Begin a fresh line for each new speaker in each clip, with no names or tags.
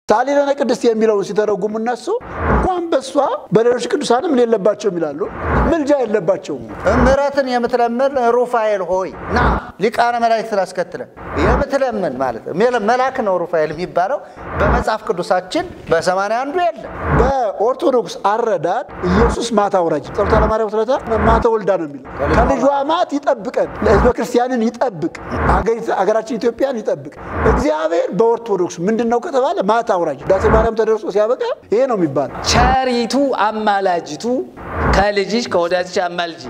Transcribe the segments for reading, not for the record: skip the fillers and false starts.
ሳሊለነ ቅድስት የሚለው ሲተረጉሙ እነሱ እንኳን በሷ በሌሎች ቅዱሳንም የለባቸው ይላሉ ምልጃ የለባቸው
ምሕረትን የምትለምን ሩፋኤል ሆይ ና ሊቃነ መላእክት አስከተለ የምትለምን ማለት መልአክ ነው ሩፋኤል የሚባለው በመጽሐፍ ቅዱሳችን በ81 የለ
በኦርቶዶክስ አረዳድ ኢየሱስ ማታ ወራጅ ጸሎተ ለማርያም ስለታ ማታ ወልዳ ነው የሚለው ከልጇ ማት ይጠብቀን ለሕዝበ ክርስቲያንን ይጠብቅ አገራችን ኢትዮጵያን ይጠብቅ እግዚአብሔር በኦርቶዶክስ ምንድነው ከተባለ ማታ ወራጅ ዳሴ ማርያም ተደርሶ ሲያበቃ ይሄ ነው የሚባል
ቸሪቱ አማላጅቱ ከልጅሽ ከወዳጅሽ አማልጂ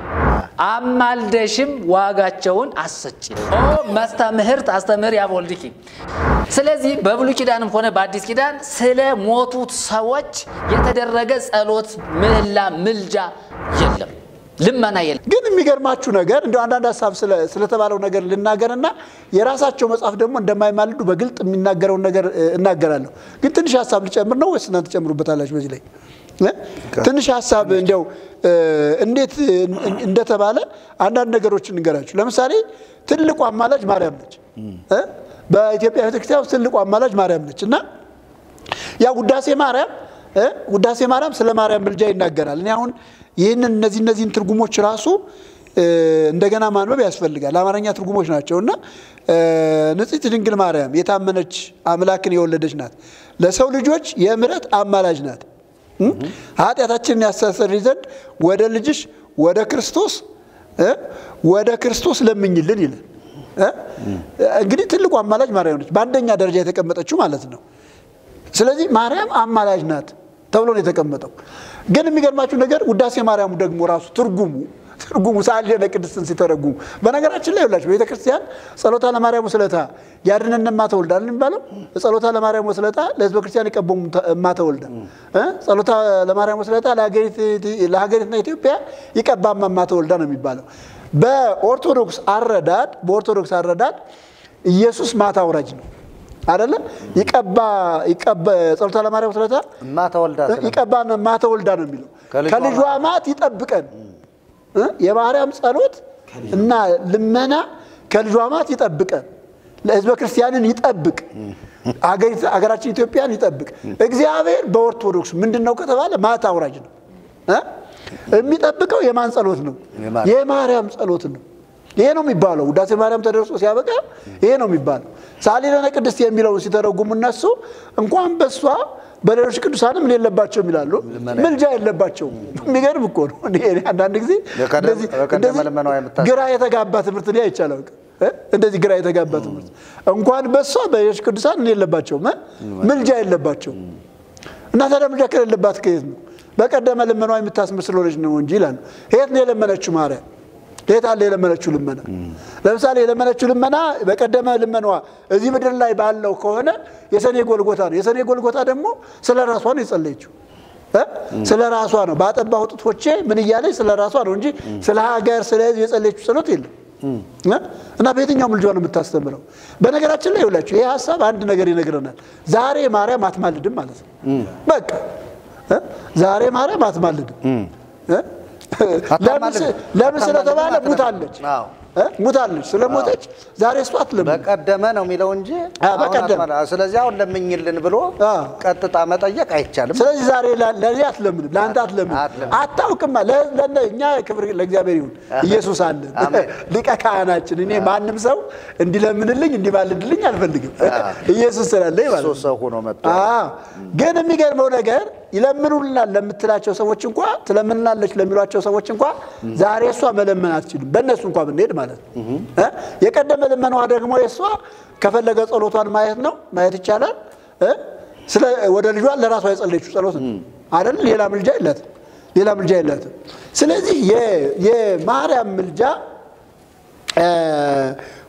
አማልደሽም ዋጋቸውን አሰጪ ኦ ማስተምህርት አስተምር ያቦልድኪ ስለዚህ በብሉይ ኪዳንም ሆነ በአዲስ ኪዳን ስለ ሞቱት ሰዎች የተደረገ ጸሎት ምህላ ምልጃ የለም ልመና የለም
ግን የሚገርማችሁ ነገር እንደ አንዳንድ ሐሳብ ስለተባለው ነገር ልናገርና የራሳቸው መጽሐፍ ደግሞ እንደማይማልዱ በግልጥ የሚናገረው ነገር እናገራለሁ ግን ትንሽ ሐሳብ ልጨምር ነው ወይስ እናንተ ጨምሩበታላችሁ በዚህ ላይ ትንሽ ሐሳብ እንደው እንዴት እንደተባለ አንዳንድ ነገሮችን እንገራችሁ ለምሳሌ ትልቁ አማላጅ ማርያም ነች በኢትዮጵያ ቤተክርስቲያን ትልቁ አማላጅ ማርያም ነችና ያ ውዳሴ ማርያም ስለ ማርያም ምልጃ ይናገራል እኔ አሁን ይሄንን እነዚህን ትርጉሞች ራሱ እንደገና ማንበብ ያስፈልጋል አማርኛ ትርጉሞች ናቸውና ንጽሕት ድንግል ማርያም የታመነች አምላክን የወለደች ናት ለሰው ልጆች የምሕረት አማላጅ ናት ኃጢአታችንን ያስተሰርይ ዘንድ ወደ ልጅሽ ወደ ክርስቶስ ለምኝልን ይላል እንግዲህ ትልቁ አማላጅ ማርያም ነች በአንደኛ ደረጃ የተቀመጠችው ማለት ነው ስለዚህ ማርያም አማላጅ ናት ተብሎ ነው የተቀመጠው ግን የሚገርማችሁ ነገር ውዳሴ ማርያም ደግሞ ራሱ ትርጉሙ ሳሊለነ ቅድስትን ሲተረጉሙ በነገራችን ላይ ሁላችሁ ቤተክርስቲያን ጸሎታ ለማርያም ስለታ ያድነን ማተወልዳ እንባለው ጸሎታ ለማርያም ስለታ ለሕዝበ ክርስቲያን ይቀበሙ ማተወልዳ ጸሎታ ለማርያም ስለታ ለሀገሪቱና ኢትዮጵያ ይቀባማ ማተወልዳ ነው የሚባለው በኦርቶዶክስ አረዳድ ኢየሱስ ማታ ወራጅ ነው አይደለ ይቀባ ጸሎታ ለማርያም ስለታ ማታ ወልዳ ነው የሚለው ከልጇ ማት ይጠብቀን የማርያም ጸሎት እና ልመና ከልጇ ማት ይጠብቀን ለሕዝበ ክርስቲያንን ይጠብቅ አገራችን ኢትዮጵያን ይጠብቅ እግዚአብሔር በኦርቶዶክስ ምንድነው ከተባለ ማታ ወራጅ ነው የሚጠብቀው የማን ጸሎት ነው የማርያም ጸሎት ነው ይሄ ነው የሚባለው ውዳሴ ማርያም ተደርሶ ሲያበቃ ይሄ ነው የሚባለው ሳሊለነ ቅድስት የሚለው ሲተረጉሙ እነሱ እንኳን በሷ በሌሎች ቅዱሳንም የለባቸው ይላሉ ምልጃ የለባቸው የሚገርም እኮ ነው አንዳንድ ጊዜ ግራ የተጋባ ትምህርት ላይ አይቻለው እንደዚህ ግራ የተጋባ ትምህርት እንኳን በሷ በሌሎች ቅዱሳን የለባቸው ምልጃ የለባቸው እና ታዲያ ምልጃ ከሌለባት ከየት ነው በቀደመ ልመናዋ የምታስመስል ሆነች ነው እንጂ ይላል የት ነው የለመነችው ማርያም ለታ ለለመነችው ልመና ለምሳሌ የለመነችው ልመና በቀደመ ልመናዋ እዚህ ምድር ላይ ባለው ከሆነ የሰኔ ጎልጎታ ደግሞ ስለራሷ ነው የጸለየችው ስለራሷ ነው ባጠባው ጥቶቼ ምን ይያለች ስለራሷ ነው እንጂ ስለ ሀገር ስለዚህ የጸለየችው ጸሎት የለም እና በየትኛው ምልጃ ነው የምታስተምረው በነገራችን ላይ ይውላችሁ ይሄ ሐሳብ አንድ ነገር ይነግረናል ዛሬ ማርያም አትማልድም ማለት ነው በቃ ዛሬ ማርያም አትማልድም ለምን ስለተባለ ሙታለች ስለሞተች ዛሬ እሷት
በቀደመ ነው የሚለው እንጂ ስለዚህ አሁን ለምኝልን ብሎ ቀጥታ መጠየቅ አይቻልም
ስለዚህ ዛሬ ለኔ አትለምን ለአንተ አትለምን አታውቅም ለኛ ክብር ለእግዚአብሔር ይሁን ኢየሱስ አለ ሊቀ ካህናችን እኔ ማንንም ሰው እንዲለምንልኝ እንዲባልድልኝ አልፈልግም ኢየሱስ ስላለኝ ማለት ነው
ሰው ሆኖ መጣ
ግን የሚገርመው ነገር ይለምኑልናል ለምትላቸው ሰዎች እንኳን ትለምናለች ለሚሏቸው ሰዎች እንኳን ዛሬ እሷ መለመን አትችልም በእነሱ እንኳን ብንሄድ ማለት ነው የቀደመ ልመናዋ ደግሞ የሷ ከፈለገ ጸሎቷን ማየት ይቻላል ስለ ወደ ልጇ ለራሷ የጸለየችው ጸሎት ነው አይደል ሌላ ምልጃ የላትም ስለዚህ የማርያም ምልጃ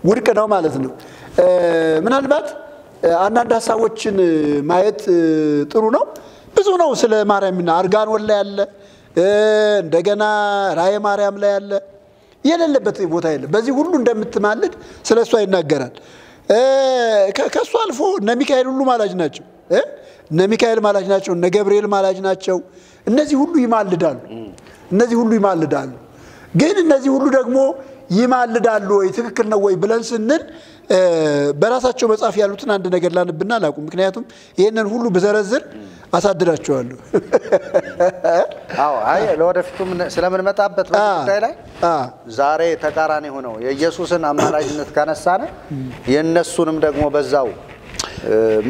ውድቅ ነው ማለት ነው ምናልባት አንዳንድ ሐሳቦችን ማየት ጥሩ ነው ብዙ ነው ስለ ማርያምና አርጋን ወላ ያለ እንደገና ራእየ ማርያም ላይ ያለ የሌለበት ቦታ የለም በዚህ ሁሉ እንደምትማልድ ስለሷ ይናገራል ከሷ አልፎ እነ ሚካኤል ሁሉ ማላጅ ናቸው እነ ገብርኤል ማላጅ ናቸው እነዚህ ሁሉ ይማልዳሉ ግን እነዚህ ሁሉ ደግሞ ይማልዳሉ ወይ ትክክል ነው ወይ ብለን ስንል በራሳቸው መጽሐፍ ያሉትን አንድ ነገር ላንብና ላቁም ምክንያቱም ይሄንን ሁሉ በዘረዝር አሳድራቸዋለሁ
አዎ አይ ለወደፊቱም ስለምን መጣበት በጉዳይ ላይ ዛሬ ተቃራኒ ሆነው የኢየሱስን አማላጅነት ካነሳነ የነሱንም ደግሞ በዛው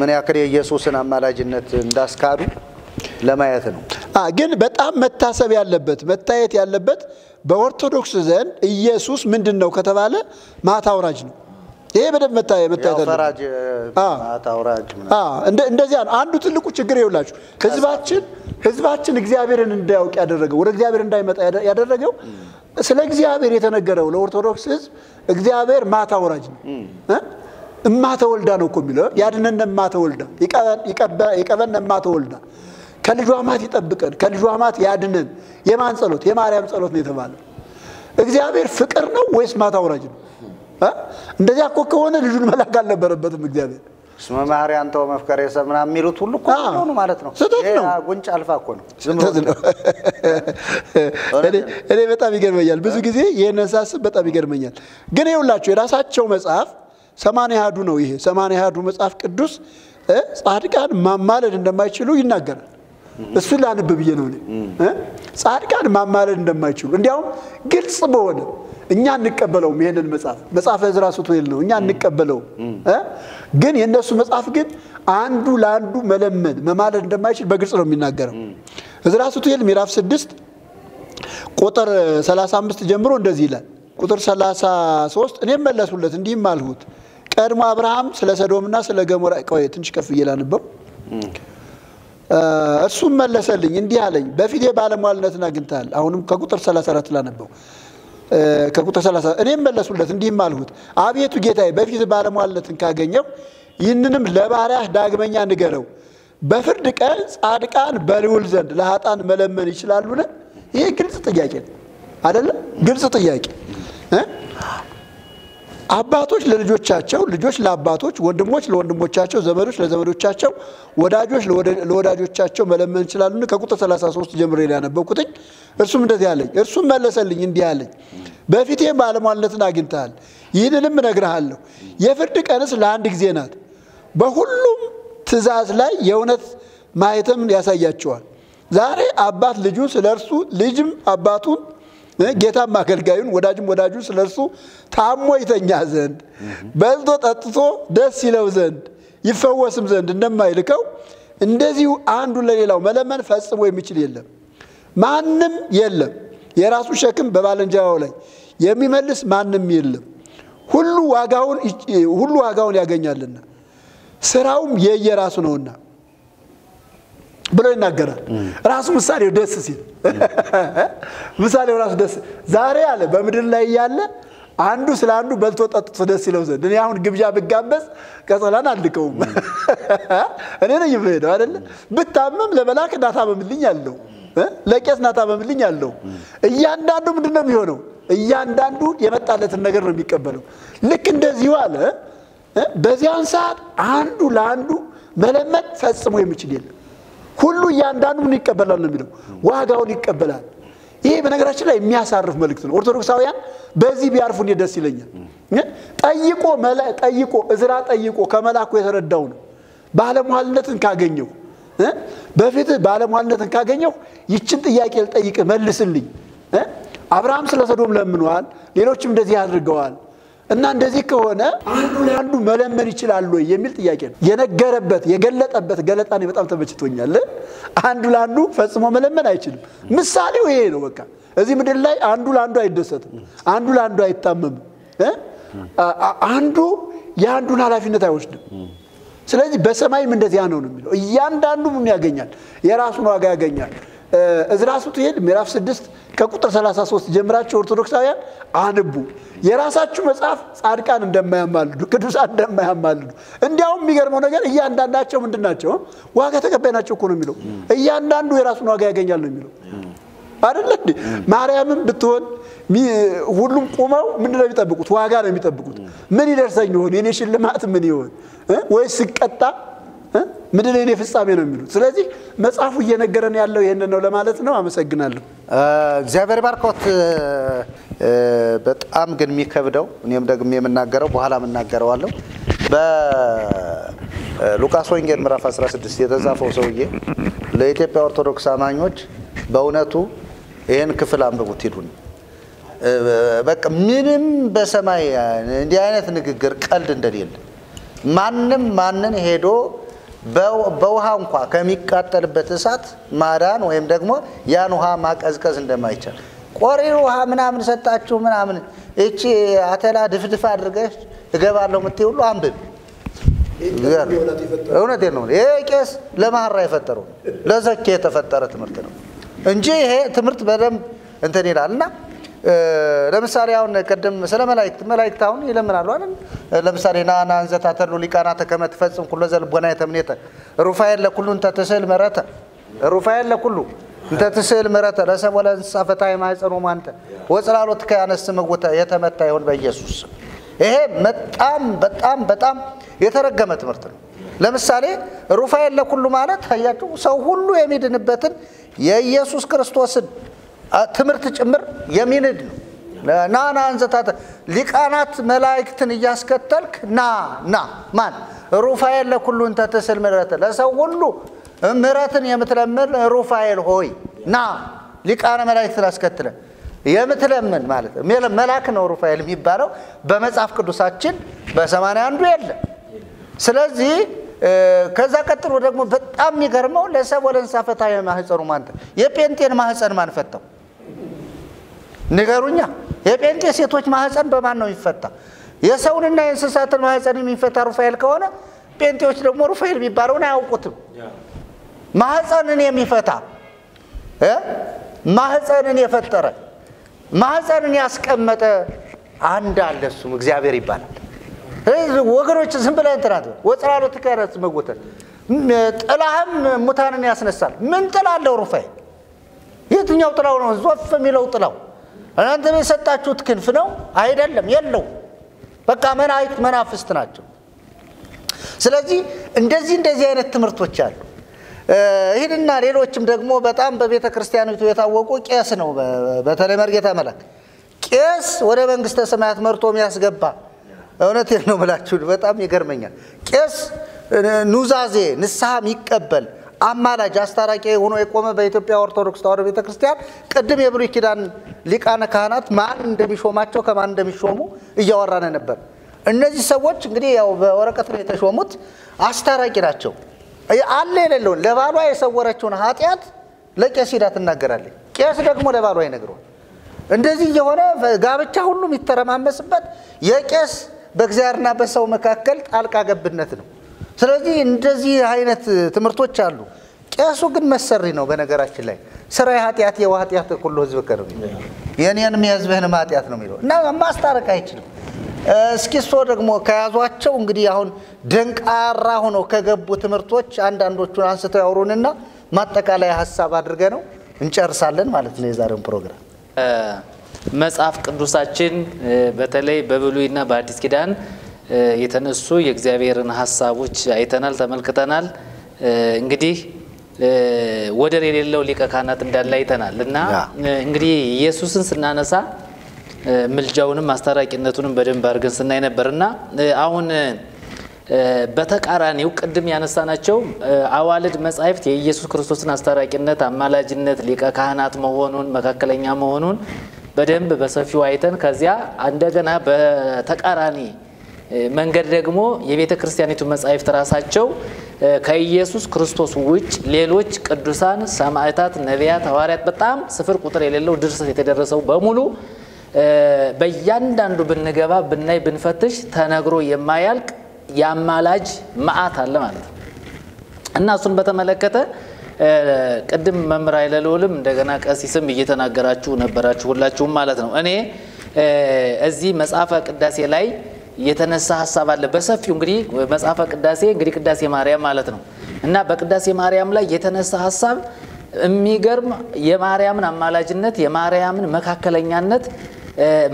ምን ያክል የኢየሱስን አማላጅነት እንዳስካዱ ለማየት ነው
ግን በጣም መታሰብ ያለበት መታየት ያለበት በኦርቶዶክስ ዘንድ ኢየሱስ ምንድነው ከተባለ ማታውራጅ ነው ይሄ በደም መታየት
ፈራጅ ማታውራጅ
እንደዚያ አንዱ ትልቁ ችግር ይውላችሁ ህዝባችን እግዚአብሔርን እንዳያውቅ ያደረገው ወደ እግዚአብሔር እንዳይመጣ ያደረገው ስለ እግዚአብሔር የተነገረው ለኦርቶዶክስ ህዝብ እግዚአብሔር ማታውራጅ ነው እማተወልዳ ነው እኮ የሚለው ያድነን እማተወልዳ ይቀበን እማተወልዳ ከልጇ ማት ይጠብቀን ከልጇ ማት ያድነን የማን ጸሎት የማርያም ጸሎት ነው የተባለው እግዚአብሔር ፍቅር ነው ወይስ ማታውራጅ ነው እንደዚያ እኮ ከሆነ ልጁን መላክ አልነበረበትም እግዚአብሔር
ስመ ማርያም ተው መፍቀር የሰምና የሚሉት ሁሉ እኮ ነው ማለት ነው ይሄ ጉንጭ አልፋ እኮ ነው
እኔ በጣም ይገርመኛል ብዙ ጊዜ ይሄንን ሳስብ በጣም ይገርመኛል ግን ይውላችሁ የራሳቸው መጽሐፍ 80 ያዱ ነው ይሄ 80 ያዱ መጽሐፍ ቅዱስ ጻድቃን ማማለድ እንደማይችሉ ይናገራል እሱ ላንብ ብዬ ነው ጻድቃን ማማለድ እንደማይችሉ እንዲያውም ግልጽ በሆነ እኛ እንቀበለው ይሄንን መጽሐፍ ዕዝራ ሱቱኤል ነው እኛ እንቀበለው ግን የነሱ መጽሐፍ ግን አንዱ ለአንዱ መለመን መማለድ እንደማይችል በግልጽ ነው የሚናገረው ዕዝራ ሱቱኤል ምዕራፍ 6 ቁጥር 35 ጀምሮ እንደዚህ ይላል ቁጥር 33 እኔም መለሱለት እንዲህም አልሁት ቀድሞ አብርሃም ስለ ሰዶምና ስለ ገሞራ ቆይ ትንሽ ከፍ ይላልበው እሱም መለሰልኝ እንዲህ አለኝ በፊቴ ባለሟልነትን አግኝታል አሁንም ከቁጥር 34 ላነበው ከቁጥር 30 እኔም መለሱለት እንዲህም አልሁት አቤቱ ጌታዬ በፊት ባለሟልነትን ካገኘው ይህንንም ለባሪያህ ዳግመኛ ንገረው በፍርድ ቀን ጻድቃን በልዑል ዘንድ ለኃጥአን መለመን ይችላሉን ይሄ ግልጽ ጥያቄ ነው አይደለ ግልጽ ጥያቄ አባቶች ለልጆቻቸው ልጆች ለአባቶች ወንድሞች ለወንድሞቻቸው ዘመዶች ለዘመዶቻቸው ወዳጆች ለወዳጆቻቸው መለመን ይችላሉን ከቁጥር 33 ጀምሮ ያነበብኩት እርሱም እንደዚህ አለኝ እርሱም መለሰልኝ እንዲህ አለኝ በፊቴ ባለሟልነትን አግኝተሃል ይህንንም እነግርሃለሁ የፍርድ ቀንስ ለአንድ ጊዜ ናት በሁሉም ትእዛዝ ላይ የእውነት ማህተም ያሳያቸዋል ዛሬ አባት ልጁን ስለርሱ ልጅም አባቱን ጌታም አገልጋዩን ወዳጅም ወዳጁን ስለርሱ ታሞ ይተኛ ዘንድ በልቶ ጠጥቶ ደስ ይለው ዘንድ ይፈወስም ዘንድ እንደማይልከው እንደዚሁ አንዱ ለሌላው መለመን ፈጽሞ የሚችል የለም ማንም የለም የራሱ ሸክም በባልንጀራው ላይ የሚመልስ ማንም የለም ሁሉ ዋጋውን ያገኛልና ስራውም የየራሱ ነውና ብሎ ይናገራል ራሱ ምሳሌው ደስ ሲል ምሳሌው ራሱ ደስ ዛሬ አለ በመድር ላይ ያለ አንዱ ስለ አንዱ በልቶ ጠጥቶ ደስ ይለው ዘንድ እኔ አሁን ግብዣ ብጋበዝ ቀጸላን አልልከውም እኔ ነኝ የምሄደው አይደል ብታመም ለመላክ ናታመምልኝ አለው ለቄስ ናታመምልኝ አለው እያንዳንዱ ምንድነው የሚሆነው እያንዳንዱ የመጣለትን ነገር ነው የሚቀበለው ልክ እንደዚህ አለ በዚያን ሰዓት አንዱ ለአንዱ መለመን ፈጽሞ የሚችል የለም ሁሉ እያንዳንዱ ምን ይቀበላል ነው የሚለው ዋጋውን ይቀበላል ይሄ በነገራችን ላይ የሚያሳርፍ መልእክት ነው ኦርቶዶክሳውያን በዚህ ቢያርፉ ደስ ይለኛል ጠይቆ ዕዝራ ጠይቆ ከመላኩ የተረዳው ነው ባለሟልነትን ካገኘው በፊት ባለሟልነትን ካገኘው ይችን ጥያቄ ልጠይቅ መልስልኝ አብርሃም ስለ ሰዶም ለምኗል ሌሎችም እንደዚህ አድርገዋል እና እንደዚህ ከሆነ አንዱ ለአንዱ መለመን ይችላል ወይ የሚል ጥያቄ ነው የነገረበት የገለጠበት ገለጣኔ በጣም ተመችቶኛል አንዱ ለአንዱ ፈጽሞ መለመን አይችልም ምሳሌው ይሄ ነው በቃ እዚህ ምድር ላይ አንዱ ለአንዱ አይደሰትም አንዱ ለአንዱ አይታመም አንዱ የአንዱን ኃላፊነት አይወስድም ስለዚህ በሰማይም እንደዚያ ነው የሚለው እያንዳንዱ ምን ያገኛል የራሱን ዋጋ ያገኛል ዕዝራ ሱቱኤል ምዕራፍ 6 ከቁጥር 33 ጀምራችሁ ኦርቶዶክሳውያን አንቡ የራሳችሁ መጽሐፍ ጻድቃን እንደማያማልዱ ቅዱሳን እንደማያማልዱ እንዲያውም የሚገርመው ነገር እያንዳንዳቸው ምንድናቸው ዋጋ ተቀባይ ናቸው እኮ ነው የሚለው እያንዳንዱ የራሱን ዋጋ ያገኛል ነው የሚለው አይደል እንዴ ማርያምም ብትሆን ሁሉም ቆመው ምንድነው የሚጠብቁት ዋጋ ነው የሚጠብቁት ምን ይደርሰኝ ይሆን የኔ ሽልማት ምን ይሆን ወይስ ስቀጣ ምድር የኔ ፍጻሜ ነው የሚሉት። ስለዚህ መጽሐፉ እየነገረን ያለው ይሄንን ነው ለማለት ነው። አመሰግናለሁ።
እግዚአብሔር ባርኮት። በጣም ግን የሚከብደው እኔም ደግሞ የምናገረው በኋላ የምናገረዋለሁ በሉቃስ ወንጌል ምዕራፍ 16 የተጻፈው ሰውዬ ለኢትዮጵያ ኦርቶዶክስ አማኞች በእውነቱ ይሄን ክፍል አንብቡት ሂዱን። በቃ ምንም በሰማይ እንዲህ አይነት ንግግር ቀልድ እንደሌለ ማንን ሄዶ በውሃ እንኳን ከሚቃጠልበት እሳት ማዳን ወይም ደግሞ ያን ውሃ ማቀዝቀዝ እንደማይቻል ቆሪር ውሃ ምናምን ሰጣችሁ ምናምን እቺ አተላ ድፍድፍ አድርገሽ እገባለሁ የምትይ ሁሉ አንብብ። እውነቴን ነው። ይሄ ቄስ ለማህራ የፈጠረው ለዘኬ የተፈጠረ ትምህርት ነው እንጂ ይሄ ትምህርት በደንብ እንትን ይላልና ለምሳሌ አሁን ቀደም ስለ መላእክት አሁን ይለምናሉ አይደል? ለምሳሌ ናና አንዘታ ተሉ ሊቃናተ ከመ ትፈጽም ኩሎ ዘልቦና የተምኔተ ሩፋኤል ለኩሉ እንተ ትስል መረተ ሩፋኤል ለኩሉ እንተ ትስል መረተ ለሰብ ወለ እንስሳ ፈታይ ማይጸኑ ማንተ ወጽላሎት ከያነስ መውተ የተመታ ይሁን በኢየሱስ። ይሄ በጣም የተረገመ ትምህርት ነው። ለምሳሌ ሩፋኤል ለኩሉ ማለት ታያችሁ ሰው ሁሉ የሚድንበትን የኢየሱስ ክርስቶስን ትምህርት ጭምር የሚንድ ነው። ናና አንዘታተ ሊቃናት መላእክትን እያስከተልክ ና ማን ሩፋኤል ለኩሉ እንተ ትስል ምሕረተ ለሰው ሁሉ ምሕረትን የምትለምን ሩፋኤል ሆይ ና ሊቃነ መላእክትን አስከትለ የምትለምን ማለት መልአክ ነው ሩፋኤል የሚባለው በመጽሐፍ ቅዱሳችን በ81 የለም። ስለዚህ ከዛ ቀጥሎ ደግሞ በጣም የሚገርመው ለሰብ ወለ እንስሳ ፈታይ ማህፀኑ ማንተ የጴንጤን ማህፀን ማን ፈታው? ንገሩኛ። የጴንጤ ሴቶች ማህፀን በማን ነው የሚፈታ? የሰውንና የእንስሳትን ማህፀን የሚፈታ ሩፋኤል ከሆነ ጴንጤዎች ደግሞ ሩፋኤል የሚባለውን አያውቁትም። ማህፀንን የሚፈታ ማህፀንን የፈጠረ ማህፀንን ያስቀመጠ አንድ አለ፣ እሱም እግዚአብሔር ይባላል። ወገኖች ዝም ብለህ እንትናት ወጽላሎት ከረስ መጎተት ጥላህም ሙታንን ያስነሳል። ምን ጥላ አለው ሩፋኤል? የትኛው ጥላው ነው ዞፍ የሚለው ጥላው? እናንተ የሰጣችሁት ክንፍ ነው አይደለም? የለው። በቃ መላእክት መናፍስት ናቸው። ስለዚህ እንደዚህ አይነት ትምህርቶች አሉ። ይሄንና ሌሎችም ደግሞ በጣም በቤተ ክርስቲያኒቱ የታወቁ ቄስ ነው። በተለይ መርጌታ መላክ ቄስ ወደ መንግስተ ሰማያት መርቶ የሚያስገባ እውነቴን ነው ብላችሁ በጣም ይገርመኛል። ቄስ ኑዛዜ ንስሐ የሚቀበል አማላጅ አስታራቂ ሆኖ የቆመ በኢትዮጵያ ኦርቶዶክስ ተዋሕዶ ቤተክርስቲያን ቅድም የብሉይ ኪዳን ሊቃነ ካህናት ማን እንደሚሾማቸው ከማን እንደሚሾሙ እያወራነ ነበር። እነዚህ ሰዎች እንግዲህ ያው በወረቀት ነው የተሾሙት፣ አስታራቂ ናቸው። አለ የሌለውን ለባሏ የሰወረችውን ኃጢአት ለቄስ ሄዳ ትናገራለች። ቄስ ደግሞ ለባሏ ይነግረዋል። እንደዚህ የሆነ ጋብቻ ሁሉ የሚተረማመስበት የቄስ በእግዚአብሔርና በሰው መካከል ጣልቃ ገብነት ነው። ስለዚህ እንደዚህ አይነት ትምህርቶች አሉ። ቄሱ ግን መሰሪ ነው። በነገራችን ላይ ስራ ኃጢአት የኃጢአት ሁሉ ህዝብ ከረው የኔንም የህዝብህንም ኃጢአት ነው የሚለው እና ማስታረቅ አይችልም። እስኪሶ ደግሞ ከያዟቸው እንግዲህ አሁን ደንቃራ ሆነው ከገቡ ትምህርቶች አንዳንዶቹን አንስተው ያወሩንና ማጠቃለያ ሐሳብ አድርገ ነው እንጨርሳለን ማለት ነው የዛሬውን ፕሮግራም።
መጽሐፍ ቅዱሳችን በተለይ በብሉይና በአዲስ ኪዳን የተነሱ የእግዚአብሔርን ሐሳቦች አይተናል፣ ተመልክተናል። እንግዲህ ወደር የሌለው ሊቀ ካህናት እንዳለ አይተናል እና እንግዲህ ኢየሱስን ስናነሳ ምልጃውንም አስታራቂነቱንም በደንብ አድርገን ስናይ ነበርና አሁን በተቃራኒው ቅድም ያነሳናቸው አዋልድ መጻሕፍት የኢየሱስ ክርስቶስን አስታራቂነት፣ አማላጅነት፣ ሊቀ ካህናት መሆኑን፣ መካከለኛ መሆኑን በደንብ በሰፊው አይተን ከዚያ እንደገና በተቃራኒ መንገድ ደግሞ የቤተ ክርስቲያኒቱ መጻሕፍት ራሳቸው ከኢየሱስ ክርስቶስ ውጭ ሌሎች ቅዱሳን ሰማዕታት፣ ነቢያት፣ ሐዋርያት በጣም ስፍር ቁጥር የሌለው ድርሰት የተደረሰው በሙሉ በእያንዳንዱ ብንገባ ብናይ ብንፈትሽ ተነግሮ የማያልቅ ያማላጅ መዓት አለ ማለት ነው እና እሱን በተመለከተ ቅድም መምህር ኃይለልዑልም እንደገና ቀሲስም እየተናገራችሁ ነበራችሁ ሁላችሁም ማለት ነው። እኔ እዚህ መጽሐፈ ቅዳሴ ላይ የተነሳ ሐሳብ አለ በሰፊው። እንግዲህ መጽሐፈ ቅዳሴ እንግዲህ ቅዳሴ ማርያም ማለት ነው እና በቅዳሴ ማርያም ላይ የተነሳ ሐሳብ የሚገርም የማርያምን አማላጅነት፣ የማርያምን መካከለኛነት፣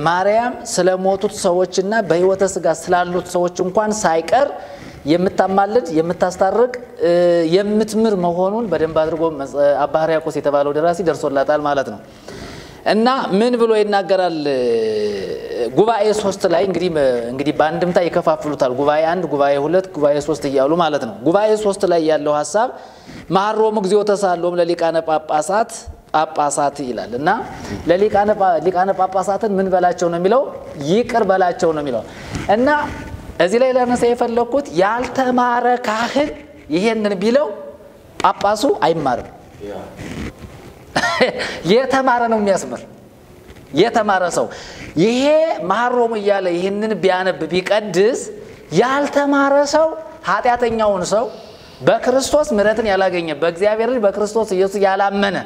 ማርያም ስለሞቱት ሰዎችና በሕይወተ ሥጋ ስላሉት ሰዎች እንኳን ሳይቀር የምታማልድ የምታስታርቅ የምትምር መሆኑን በደንብ አድርጎ አባ ሕርያቆስ የተባለው ደራሲ ደርሶላታል ማለት ነው። እና ምን ብሎ ይናገራል? ጉባኤ 3 ላይ እንግዲህ በአንድምታ ይከፋፍሉታል። ጉባኤ 1 ጉባኤ 2 ጉባኤ 3 እያሉ ማለት ነው። ጉባኤ 3 ላይ ያለው ሐሳብ መሐሮሙ እግዚኦ ተሳሎም ለሊቃነ ጳጳሳት ይላል። እና ለሊቃነ ጳጳሳትን ምን በላቸው ነው የሚለው? ይቅር በላቸው ነው የሚለው። እና እዚህ ላይ ለነሰ የፈለኩት ያልተማረ ካህን ይሄንን ቢለው ጳጳሱ አይማርም። የተማረ ነው የሚያስምር። የተማረ ሰው ይሄ መሐሮሙ እያለ ይሄንን ቢያነብ ቢቀድስ ያልተማረ ሰው ኃጢአተኛውን ሰው በክርስቶስ ምሕረትን ያላገኘ በእግዚአብሔር ልጅ በክርስቶስ ኢየሱስ ያላመነ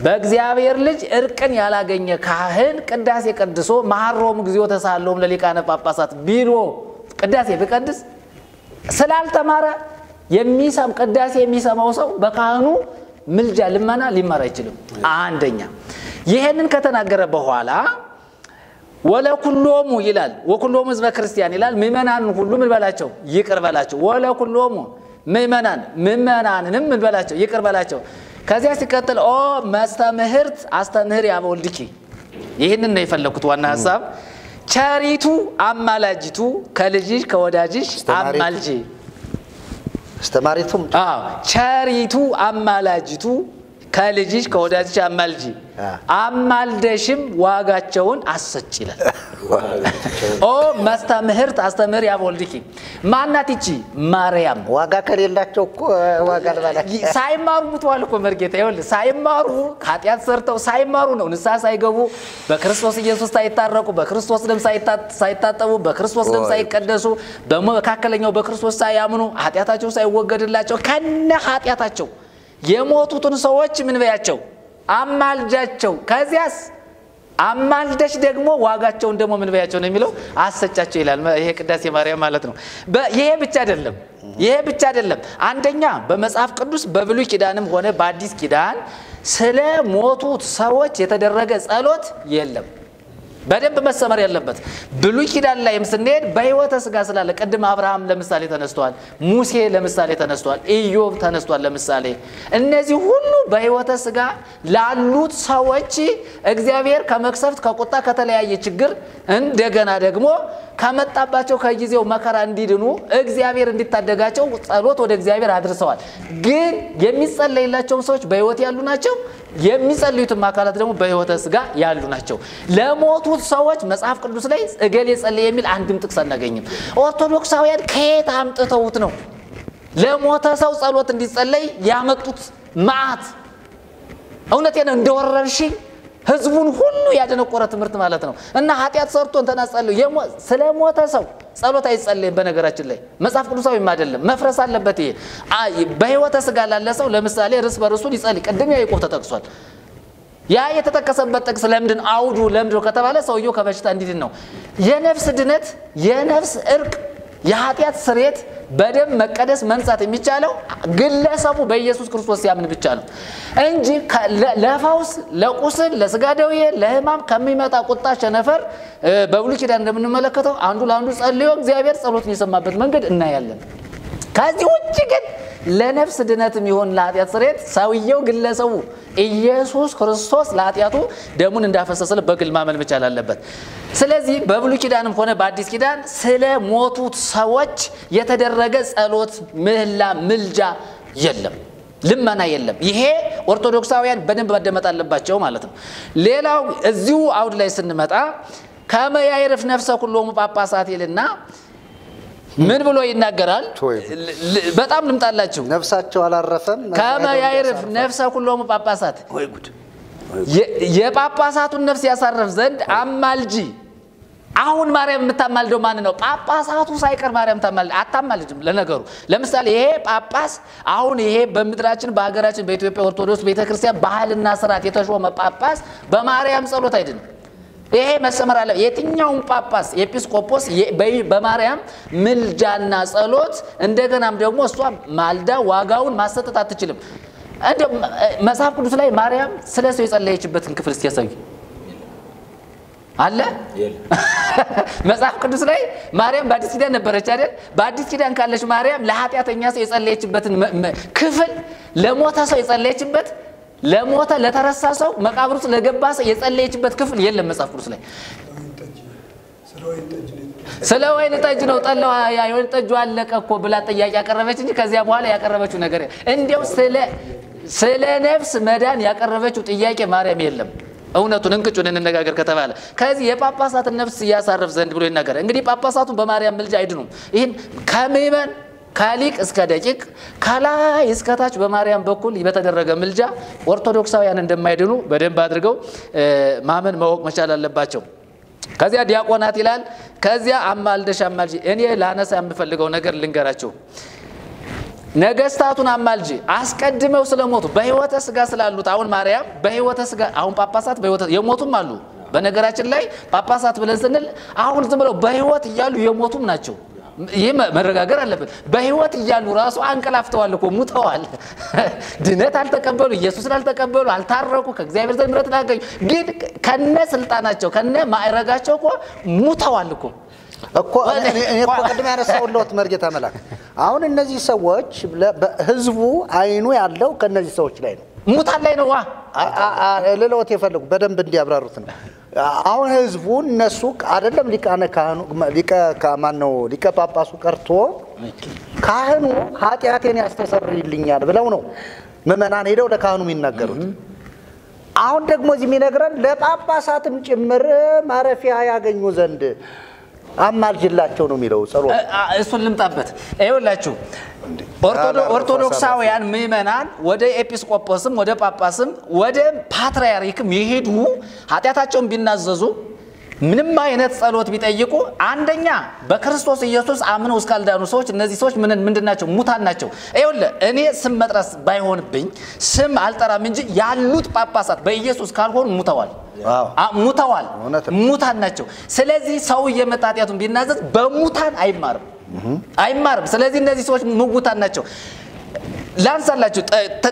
በእግዚአብሔር ልጅ እርቅን ያላገኘ ካህን ቅዳሴ ቀድሶ መሐሮሙ እግዚኦ ተሳሎም ለሊቃነ ጳጳሳት ቢሎ ቅዳሴ ቢቀድስ ስላልተማረ ቅዳሴ የሚሰማው ሰው በካህኑ ምልጃ ልመና ሊማር አይችልም። አንደኛ ይሄንን ከተናገረ በኋላ ወለኩሎሙ ይላል። ወኩሎሙ ሕዝበ ክርስቲያን ይላል። ምእመናን ሁሉ ምን በላቸው? ይቅር በላቸው። ወለኩሎሙ ምእመናንንም ምን በላቸው? ይቅር በላቸው። ከዚያ ሲቀጥል ኦ መስተምህርት አስተምህር ያበወልድኪ። ይህንን ነው የፈለኩት ዋና ሐሳብ። ቸሪቱ አማላጅቱ ከልጅሽ ከወዳጅሽ አማልጂ
አስተማሪቱም
ቸሪቱ አማላጅቱ ከልጅሽ ከወዳጅሽ አማልጂ አማልደሽም ዋጋቸውን አሰጭ ይላል። ኦ መስተምህርት አስተምህር ያበወልድኪ ማናት ይቺ? ማርያም።
ዋጋ ከሌላቸው እኮ ዋጋ ለባላቸው
ሳይማሩ ሙተዋል እኮ መርጌታ። ይኸውልህ ሳይማሩ ኃጢአት ሰርተው ሳይማሩ ነው ንስሐ ሳይገቡ በክርስቶስ ኢየሱስ ሳይታረቁ በክርስቶስ ደም ሳይታጠቡ በክርስቶስ ደም ሳይቀደሱ በመካከለኛው በክርስቶስ ሳያምኑ ኃጢአታቸው ሳይወገድላቸው ከነ ኃጢአታቸው የሞቱትን ሰዎች ምን በያቸው? አማልጃቸው። ከዚያስ አማልደሽ ደግሞ ዋጋቸውን ደግሞ ምን በያቸው ነው የሚለው? አሰጫቸው ይላል። ይሄ ቅዳሴ ማርያም ማለት ነው። ይሄ ብቻ አይደለም። አንደኛ በመጽሐፍ ቅዱስ በብሉይ ኪዳንም ሆነ በአዲስ ኪዳን ስለ ሞቱት ሰዎች የተደረገ ጸሎት የለም። በደንብ መሰመር ያለበት ብሉይ ኪዳን ላይም ስንሄድ በሕይወተ ሥጋ ስላለ ቅድም አብርሃም ለምሳሌ ተነስቷል፣ ሙሴ ለምሳሌ ተነስቷል፣ ኢዮብ ተነስቷል ለምሳሌ። እነዚህ ሁሉ በሕይወተ ሥጋ ላሉት ሰዎች እግዚአብሔር ከመቅሰፍት ከቁጣ ከተለያየ ችግር እንደገና ደግሞ ከመጣባቸው ከጊዜው መከራ እንዲድኑ እግዚአብሔር እንዲታደጋቸው ጸሎት ወደ እግዚአብሔር አድርሰዋል። ግን የሚጸለይላቸውን ሰዎች በሕይወት ያሉ ናቸው። የሚጸልዩትም አካላት ደግሞ በሕይወተ ሥጋ ያሉ ናቸው። ለሞቱት ሰዎች መጽሐፍ ቅዱስ ላይ እገሌ ጸለየ የሚል አንድም ጥቅስ አናገኝም። ኦርቶዶክሳውያን ከየት አምጥተውት ነው ለሞተ ሰው ጸሎት እንዲጸለይ ያመጡት? መዓት እውነቴን ነው እንደወረርሽኝ ህዝቡን ሁሉ ያደነቆረ ትምህርት ማለት ነው። እና ኃጢአት ሰርቶ እንተናጸልዩ ስለሞተ ሰው ጸሎት አይጸለይም። በነገራችን ላይ መጽሐፍ ቅዱሳዊም አይደለም፣ መፍረስ አለበት። ይሄ በሕይወተ ሥጋ ላለ ሰው ለምሳሌ ርስ በርሱ ሊጸልይ ቅድም ያዕቆብ ተጠቅሷል። ያ የተጠቀሰበት ጥቅስ ለምንድን አውዱ ለምንድን ከተባለ ሰውየው ከበሽታ እንዲድን ነው። የነፍስ ድነት የነፍስ እርቅ የኃጢአት ስርየት በደም መቀደስ መንጻት የሚቻለው ግለሰቡ በኢየሱስ ክርስቶስ ሲያምን ብቻ ነው እንጂ ለፈውስ ለቁስል ለስጋ ደዌ ለሕማም ከሚመጣ ቁጣ ቸነፈር በብሉይ ኪዳን እንደምንመለከተው አንዱ ለአንዱ ጸልዮ እግዚአብሔር ጸሎትን የሰማበት መንገድ እናያለን። ከዚህ ውጭ ግን ለነፍስ ድነትም ይሆን ለኃጢአት ስርየት ሰውየው ግለሰቡ ኢየሱስ ክርስቶስ ለኃጢአቱ ደሙን እንዳፈሰሰለ በግል ማመን መቻል አለበት። ስለዚህ በብሉይ ኪዳንም ሆነ በአዲስ ኪዳን ስለ ሞቱት ሰዎች የተደረገ ጸሎት፣ ምህላ፣ ምልጃ የለም፣ ልመና የለም። ይሄ ኦርቶዶክሳውያን በደንብ መደመጥ አለባቸው ማለት ነው። ሌላው እዚሁ አውድ ላይ ስንመጣ ከመ ያዕርፍ ነፍሰ ኩሎሙ ጳጳሳት ይልና ምን ብሎ ይናገራል? በጣም ልምጣላችሁ።
ነፍሳቸው አላረፈም።
ከመ ያዕርፍ ነፍሰ ኩሎሙ ጳጳሳት
ወይ ጉድ!
የጳጳሳቱን ነፍስ ያሳረፍ ዘንድ አማልጂ። አሁን ማርያም የምታማልደው ማን ነው? ጳጳሳቱ ሳይቀር ማርያም አታማልድም። ለነገሩ ለምሳሌ ይሄ ጳጳስ አሁን ይሄ በምድራችን በሀገራችን በኢትዮጵያ ኦርቶዶክስ ቤተክርስቲያን ባህልና ስርዓት የተሾመ ጳጳስ በማርያም ጸሎት አይድንም። ይሄ መሰመር አለ። የትኛውም ጳጳስ ኤጲስቆጶስ በማርያም ምልጃና ጸሎት እንደገናም ደግሞ እሷ ማልዳ ዋጋውን ማሰጠት አትችልም። እንደ መጽሐፍ ቅዱስ ላይ ማርያም ስለ ሰው የጸለየችበትን ክፍል እስቲ ያሳዩ። አለ መጽሐፍ ቅዱስ ላይ ማርያም በአዲስ ኪዳን ነበረች አይደል? በአዲስ ኪዳን ካለች ማርያም ለኃጢአተኛ ሰው የጸለየችበትን ክፍል ለሞተ ሰው የጸለየችበት ለሞተ ለተረሳ ሰው መቃብር ውስጥ ለገባ ሰው የጸለየችበት ክፍል የለም መጽሐፍ ቅዱስ ላይ። ስለ ወይን ጠጅ ነው ጠላው የወይን ጠጁ አለቀ እኮ ብላ ጥያቄ ያቀረበች እንጂ ከዚያ በኋላ ያቀረበችው ነገር እንዴው ስለ ነፍስ መዳን ያቀረበችው ጥያቄ ማርያም የለም። እውነቱን እንቅጩን እንነጋገር ከተባለ ከዚህ የጳጳሳትን ነፍስ ያሳርፍ ዘንድ ብሎ ይናገር። እንግዲህ ጳጳሳቱን በማርያም ምልጃ አይድኑም። ይሄን ከመይመን ካሊቅ እስከ ደቂቅ ከላይ እስከ ታች በማርያም በኩል በተደረገ ምልጃ ኦርቶዶክሳውያን እንደማይድኑ በደንብ አድርገው ማመን ማወቅ መቻል አለባቸው። ከዚያ ዲያቆናት ይላል። ከዚያ አማልደሽ አማልጂ። እኔ ላነሳ የምፈልገው ነገር ልንገራቸው። ነገስታቱን አማልጂ አስቀድመው ስለሞቱ በህይወተ ስጋ ስላሉት አሁን ማርያም በህይወተ ስጋ አሁን ጳጳሳት በህይወተ የሞቱም አሉ። በነገራችን ላይ ጳጳሳት ብለን ስንል አሁን ዝም ብለው በህይወት እያሉ የሞቱም ናቸው። ይሄ መረጋገር አለበት። በህይወት እያሉ ራሱ አንቀላፍተዋል እኮ ሙተዋል። ድነት አልተቀበሉ፣ ኢየሱስን አልተቀበሉ፣ አልታረቁ፣ ከእግዚአብሔር ዘንድ ምሕረት አላገኙ። ግን ከነ ስልጣናቸው ከነ ማዕረጋቸው እኮ ሙተዋል እኮ
እኔ እኮ ቀድም ያነሳውልዎት መርጌታ መላክ አሁን እነዚህ ሰዎች ህዝቡ አይኑ ያለው ከነዚህ ሰዎች ላይ ነው።
ሙታን ላይ ነው
ለለውት የፈለጉ በደንብ እንዲያብራሩት ነው። አሁን ህዝቡ እነሱ አይደለም ሊቀ ጳጳሱ ቀርቶ ካህኑ ኃጢአቴን ያስተሰርይልኛል ብለው ነው ምእመናን ሄደው ለካህኑ የሚናገሩት። አሁን ደግሞ እዚህ የሚነግረን ለጳጳሳትም ጭምር ማረፊያ ያገኙ ዘንድ አማልጅላቸው ነው የሚለው ጸሎት።
እሱን ልምጣበት። አይወላችሁ ኦርቶዶክሳውያን ምእመናን ወደ ኤጲስቆጶስም ወደ ጳጳስም ወደ ፓትርያርክም ይሄዱ ኃጢአታቸውን ቢናዘዙ ምንም አይነት ጸሎት ቢጠይቁ አንደኛ በክርስቶስ ኢየሱስ አምነው እስካልዳኑ ሰዎች እነዚህ ሰዎች ምንድናቸው? ሙታን ናቸው። አይወለ እኔ ስም መጥራስ ባይሆንብኝ ስም አልጠራም እንጂ ያሉት ጳጳሳት በኢየሱስ ካልሆኑ ሙተዋል። ሙተዋል ሙታን ናቸው። ስለዚህ ሰው እየመጣ ኃጢአቱን ቢናዘዝ በሙታን አይማርም። ስለዚህ እነዚህ ሰዎች ሙታን ናቸው። ላንሳላችሁ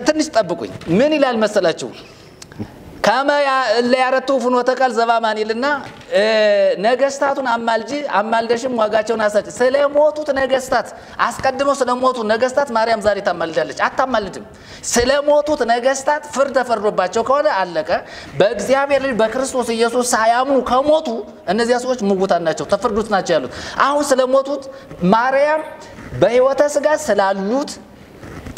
ትንሽ ጠብቁኝ። ምን ይላል መሰላችሁ? ከማ ለያረቱ ፍኖተ ቃል ዘባማኒልና ነገስታቱን አማልደሽም ዋጋቸውን አሰጭ። ስለሞቱት ነገስታት አስቀድመው ስለሞቱ ነገስታት ማርያም ዛሬ ታማልዳለች? አታማልድም። ስለሞቱት ነገስታት ፍርድ ተፈርዶባቸው ከሆነ አለቀ። በእግዚአብሔር ልጅ በክርስቶስ ኢየሱስ ሳያምኑ ከሞቱ እነዚያ ሰዎች ሙታን ናቸው፣ ተፈርዱት ናቸው ያሉት። አሁን ስለሞቱት ማርያም በህይወተ ስጋ ስላሉት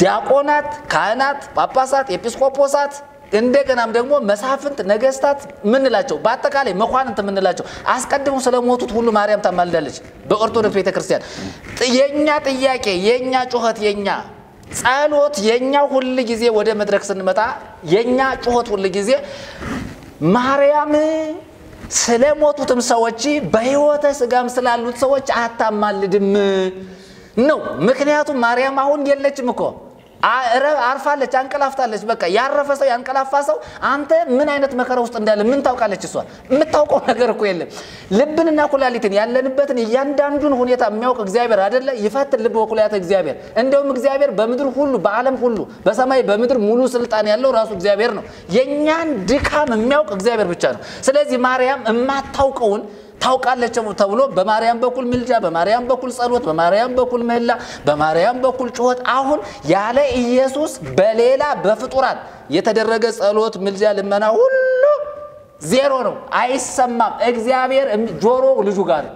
ዲያቆናት፣ ካህናት፣ ጳጳሳት፣ ኤጲስቆጶሳት እንደገናም ደግሞ መሳፍንት ነገስታት ምንላቸው በአጠቃላይ መኳንንት ምንላቸው አስቀድመው ስለሞቱት ሁሉ ማርያም ታማልዳለች በኦርቶዶክስ ቤተክርስቲያን። የኛ ጥያቄ የኛ ጩኸት የኛ ጸሎት የኛ ሁሉ ጊዜ ወደ መድረክ ስንመጣ የኛ ጩኸት ሁሉ ጊዜ ማርያም ስለሞቱትም ሰዎች በህይወተ ስጋም ስላሉት ሰዎች አታማልድም ነው። ምክንያቱም ማርያም አሁን የለችም እኮ አርፋለች፣ አንቀላፍታለች። በቃ ያረፈ ሰው ያንቀላፋ ሰው አንተ ምን አይነት መከራ ውስጥ እንዳለ ምን ታውቃለች? እሷ የምታውቀው ነገር እኮ የለም። ልብንና ኩላሊትን ያለንበትን እያንዳንዱን ሁኔታ የሚያውቅ እግዚአብሔር አይደለ? ይፈትን ልብ ወኩላሊት እግዚአብሔር። እንደውም እግዚአብሔር በምድር ሁሉ በዓለም ሁሉ በሰማይ በምድር ሙሉ ስልጣን ያለው ራሱ እግዚአብሔር ነው። የኛን ድካም የሚያውቅ እግዚአብሔር ብቻ ነው። ስለዚህ ማርያም የማታውቀውን ታውቃለች ተብሎ በማርያም በኩል ምልጃ፣ በማርያም በኩል ጸሎት፣ በማርያም በኩል ምህላ፣ በማርያም በኩል ጩኸት አሁን ያለ ኢየሱስ በሌላ በፍጡራን የተደረገ ጸሎት፣ ምልጃ፣ ልመና ሁሉ ዜሮ ነው፣ አይሰማም። እግዚአብሔር ጆሮ ልጁ ጋር ነው፣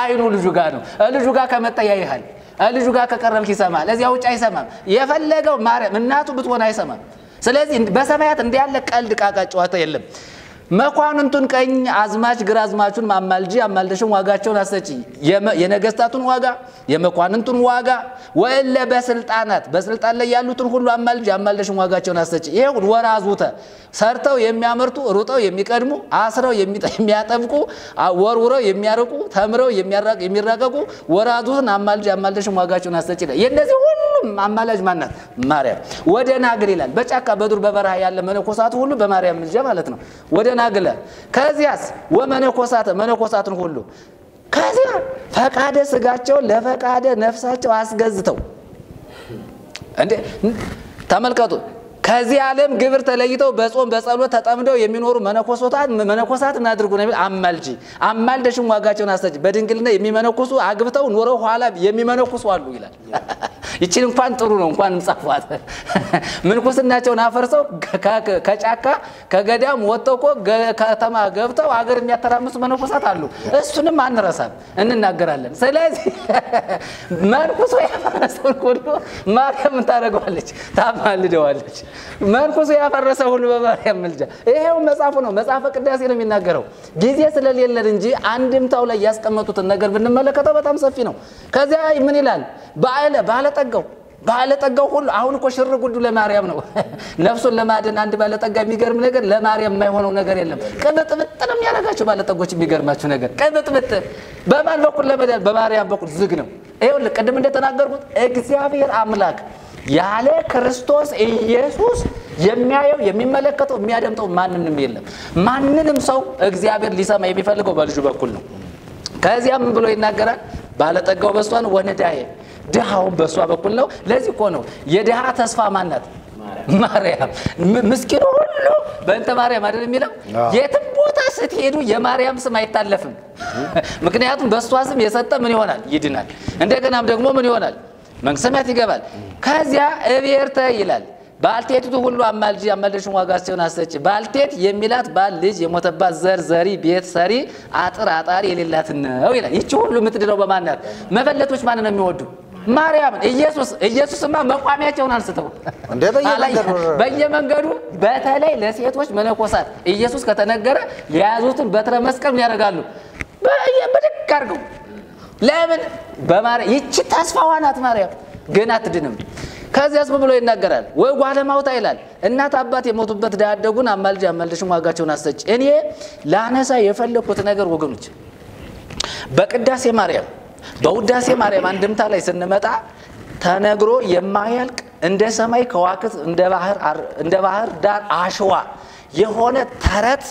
አይኑ ልጁ ጋር ነው። ልጁ ጋር ከመጣ ያይሃል፣ ልጁ ጋር ከቀረብክ ይሰማል። ለዚያ ውጭ አይሰማም። የፈለገው ማርያም እናቱ ብትሆን አይሰማም። ስለዚህ በሰማያት እንዲያለ ቀልድ ቃቃ ጨዋታ የለም። መኳንንቱን ቀኝ አዝማች ግራ አዝማቹን ማማልጂ አማልደሽም ዋጋቸውን አሰጪ። የነገስታቱን ዋጋ የመኳንንቱን ዋጋ ወለ በስልጣናት በስልጣን ላይ ያሉትን ሁሉ አማልጂ አማልደሽም ዋጋቸውን አሰጪ። ይሄ ሁሉ ወራዙተ ሰርተው የሚያመርቱ ሩጠው የሚቀድሙ አስረው የሚያጠብቁ ወርውረው የሚያርቁ ተምረው የሚራቀቁ ወራዙትን አማልጂ አማልደሽም ዋጋቸውን አሰጪ። የነዚህ ሁሉም አማላጅ ማናት? ማርያም። ወደ ናግል ይላል። በጫካ በዱር በበረሃ ያለ መነኮሳት ሁሉ በማርያም ምልጃ ማለት ነው። ወደ ናግለ ከዚያስ መነኮሳትን ሁሉ ከዚያ ፈቃደ ስጋቸው ለፈቃደ ነፍሳቸው አስገዝተው እንዴ ተመልከቱ። ከዚህ ዓለም ግብር ተለይተው በጾም በጸሎት ተጠምደው የሚኖሩ መነኮሳትን አድርጉ ነው አማልጂ አማልደሽም ዋጋቸውን አሰጭ በድንግልና የሚመነኩሱ አግብተው ኖረው ኋላ የሚመነኩሱ አሉ ይላል። ይችን እንኳን ጥሩ ነው እንኳን እንጻፋት ምንኩስናቸውን አፈርሰው ከጫካ ከገዳም ወጥተው ከተማ ገብተው አገር የሚያተራምሱ መነኮሳት አሉ። እሱንም አንረሳም እንናገራለን። ስለዚህ መንኩሶ ያፈረሰውን ሁሉ ማርያም ታረጋለች ታማልደዋለች። መንኩሶ ያፈረሰ ሁሉ በማርያም ምልጃ ይሄው መጽሐፉ ነው። መጽሐፈ ቅዳሴ ነው የሚናገረው። ጊዜ ስለሌለን እንጂ አንድምታው ላይ ያስቀመጡትን ነገር ብንመለከተው በጣም ሰፊ ነው። ከዚያ ምን ይላል? ባለጠጋው ሁሉ አሁን እኮ ሽር ጉዱ ለማርያም ነው። ነፍሱን ለማደን አንድ ባለጠጋ የሚገርም ነገር ለማርያም የማይሆነው ነገር የለም። ቅብጥብጥ ነው የሚያደርጋቸው ባለጠጎች። የሚገርማችሁ ነገር ቅብጥብጥ በማን በኩል ለመዳን በማርያም በኩል ዝግ ነው። ይኸውልህ ቅድም እንደተናገርኩት እግዚአብሔር አምላክ ያለ ክርስቶስ ኢየሱስ የሚያየው የሚመለከተው የሚያደምጠው ማንንም የለም። ማንንም ሰው እግዚአብሔር ሊሰማ የሚፈልገው በልጁ በኩል ነው። ከዚያ ምን ብሎ ይናገራል? ባለጠጋው በሷ ነው ወነዳዬ ድሃው በሷ በኩል ነው። ለዚህ እኮ ነው የድሃ ተስፋ ማናት? ማርያም። ምስኪኑ ሁሉ በእንተ ማርያም አይደል የሚለው? የትም ቦታ ስትሄዱ የማርያም ስም አይታለፍም። ምክንያቱም በሷ ስም የሰጠ ምን ይሆናል? ይድናል። እንደገናም ደግሞ ምን ይሆናል? መንግሥተ ሰማያት ይገባል። ከዚያ እቤርተ ይላል ባልቴቲቱ ሁሉ አማልደሽም ዋጋቸውን አሰጭ። ባልቴት የሚላት ባል ልጅ የሞተባት ዘር ዘሪ ቤት ሰሪ አጥር አጣሪ የሌላት ነው ይላል። ይቺ ሁሉ የምትድነው በማናት? መበለቶች ማን ነው የሚወዱ? ማርያምን። ኢየሱስማ መቋሚያቸውን አንስተው በየመንገዱ በተለይ ለሴቶች መነኮሳት ኢየሱስ ከተነገረ የያዙትን በትረ መስቀል ምን ያደርጋሉ? በድግ አድርገው ለምን? በማርያም ይቺ ተስፋዋ ናት ማርያም። ግን አትድንም። ከዚያስ ብሎ ይናገራል። ወይ ጓለማውታ ይላል እናት አባት የሞቱበት ዳደጉን አማልደሽም ዋጋቸውን አሰጭ። እኔ ላነሳ የፈለኩት ነገር ወገኖች በቅዳሴ ማርያም በውዳሴ ማርያም አንድምታ ላይ ስንመጣ ተነግሮ የማያልቅ እንደ ሰማይ ከዋክብት እንደ ባህር ዳር አሸዋ የሆነ ተረት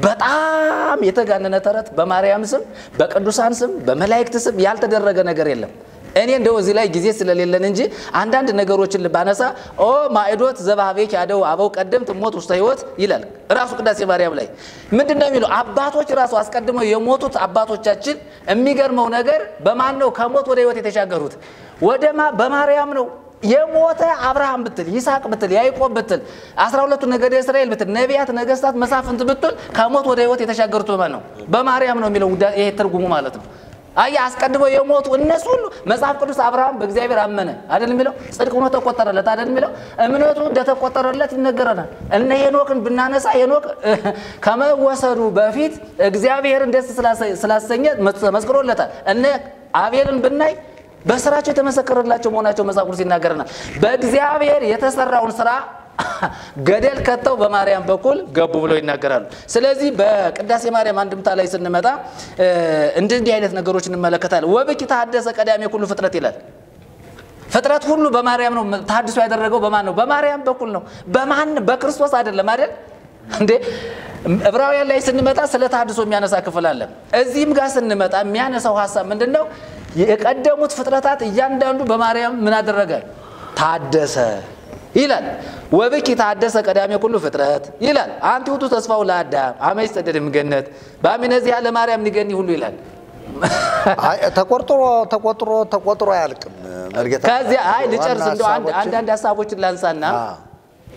በጣም የተጋነነ ተረት በማርያም ስም በቅዱሳን ስም በመላእክት ስም ያልተደረገ ነገር የለም። እኔ እንደው እዚህ ላይ ጊዜ ስለሌለን እንጂ አንዳንድ ነገሮችን ልባነሳ ማዕዶት ዘባቤክ ያደው አበው ቀደምት ሞት ውስጥ ህይወት ይላል ራሱ ቅዳሴ ማርያም ላይ ምንድነው የሚለው? አባቶች ራሱ አስቀድመው የሞቱት አባቶቻችን የሚገርመው ነገር በማን ነው ከሞት ወደ ህይወት የተሻገሩት? በማርያም ነው። የሞተ አብርሃም ብትል ይስሐቅ ብትል ያዕቆብ ብትል 12ቱ ነገደ እስራኤል ብትል ነቢያት ነገስታት መሳፍንት ብትል ከሞት ወደ ህይወት የተሻገሩት በማን ነው? በማርያም ነው የሚለው ይሄ ትርጉሙ ማለት ነው። አስቀድመው የሞቱ እነሱ ሁሉ መጽሐፍ ቅዱስ አብርሃም በእግዚአብሔር አመነ አይደል የሚለው? ጽድቅ ሆኖ ተቆጠረለት አይደል የሚለው? እምነቱ እንደተቆጠረለት ይነገረናል። እነ ሄኖክን ብናነሳ ሄኖክ ከመወሰዱ በፊት እግዚአብሔርን ደስ ስላሰኘ መስክሮለታል። እነ አቤልን ብናይ በስራቸው የተመሰከረላቸው መሆናቸው መጽሐፍ ቅዱስ ይናገረናል። በእግዚአብሔር የተሰራውን ስራ ገደል ከተው በማርያም በኩል ገቡ ብለው ይናገራሉ። ስለዚህ በቅዳሴ ማርያም አንድምታ ላይ ስንመጣ እንዲህ አይነት ነገሮች እንመለከታለን። ወብኪ ተሐደሰ ቀዳሜ ኩሉ ፍጥረት ይላል። ፍጥረት ሁሉ በማርያም ነው ተሐድሶ ያደረገው። በማን ነው? በማርያም በኩል ነው። በክርስቶስ አይደለም አይደል እንዴ? ዕብራውያን ላይ ስንመጣ ስለ ተሐድሶ የሚያነሳ ክፍል አለ። እዚህም ጋር ስንመጣ የሚያነሳው ሐሳብ ምንድነው? የቀደሙት ፍጥረታት እያንዳንዱ በማርያም ምን አደረገ? ታደሰ ይላል። ወብኪ ተሐደሰ ቀዳሜ ኩሉ ፍጥረት ይላል። አንቲ ውእቱ ተስፋው ለአዳም አመ ይጸደድም ገነት በአሚነዚህ ያለ ማርያም ንገኒ ሁሉ ይላል።
ተቆጥሮ አያልቅም።
ከዚያ ልጨርስ እንደው አንዳንድ ሐሳቦችን ላንሳና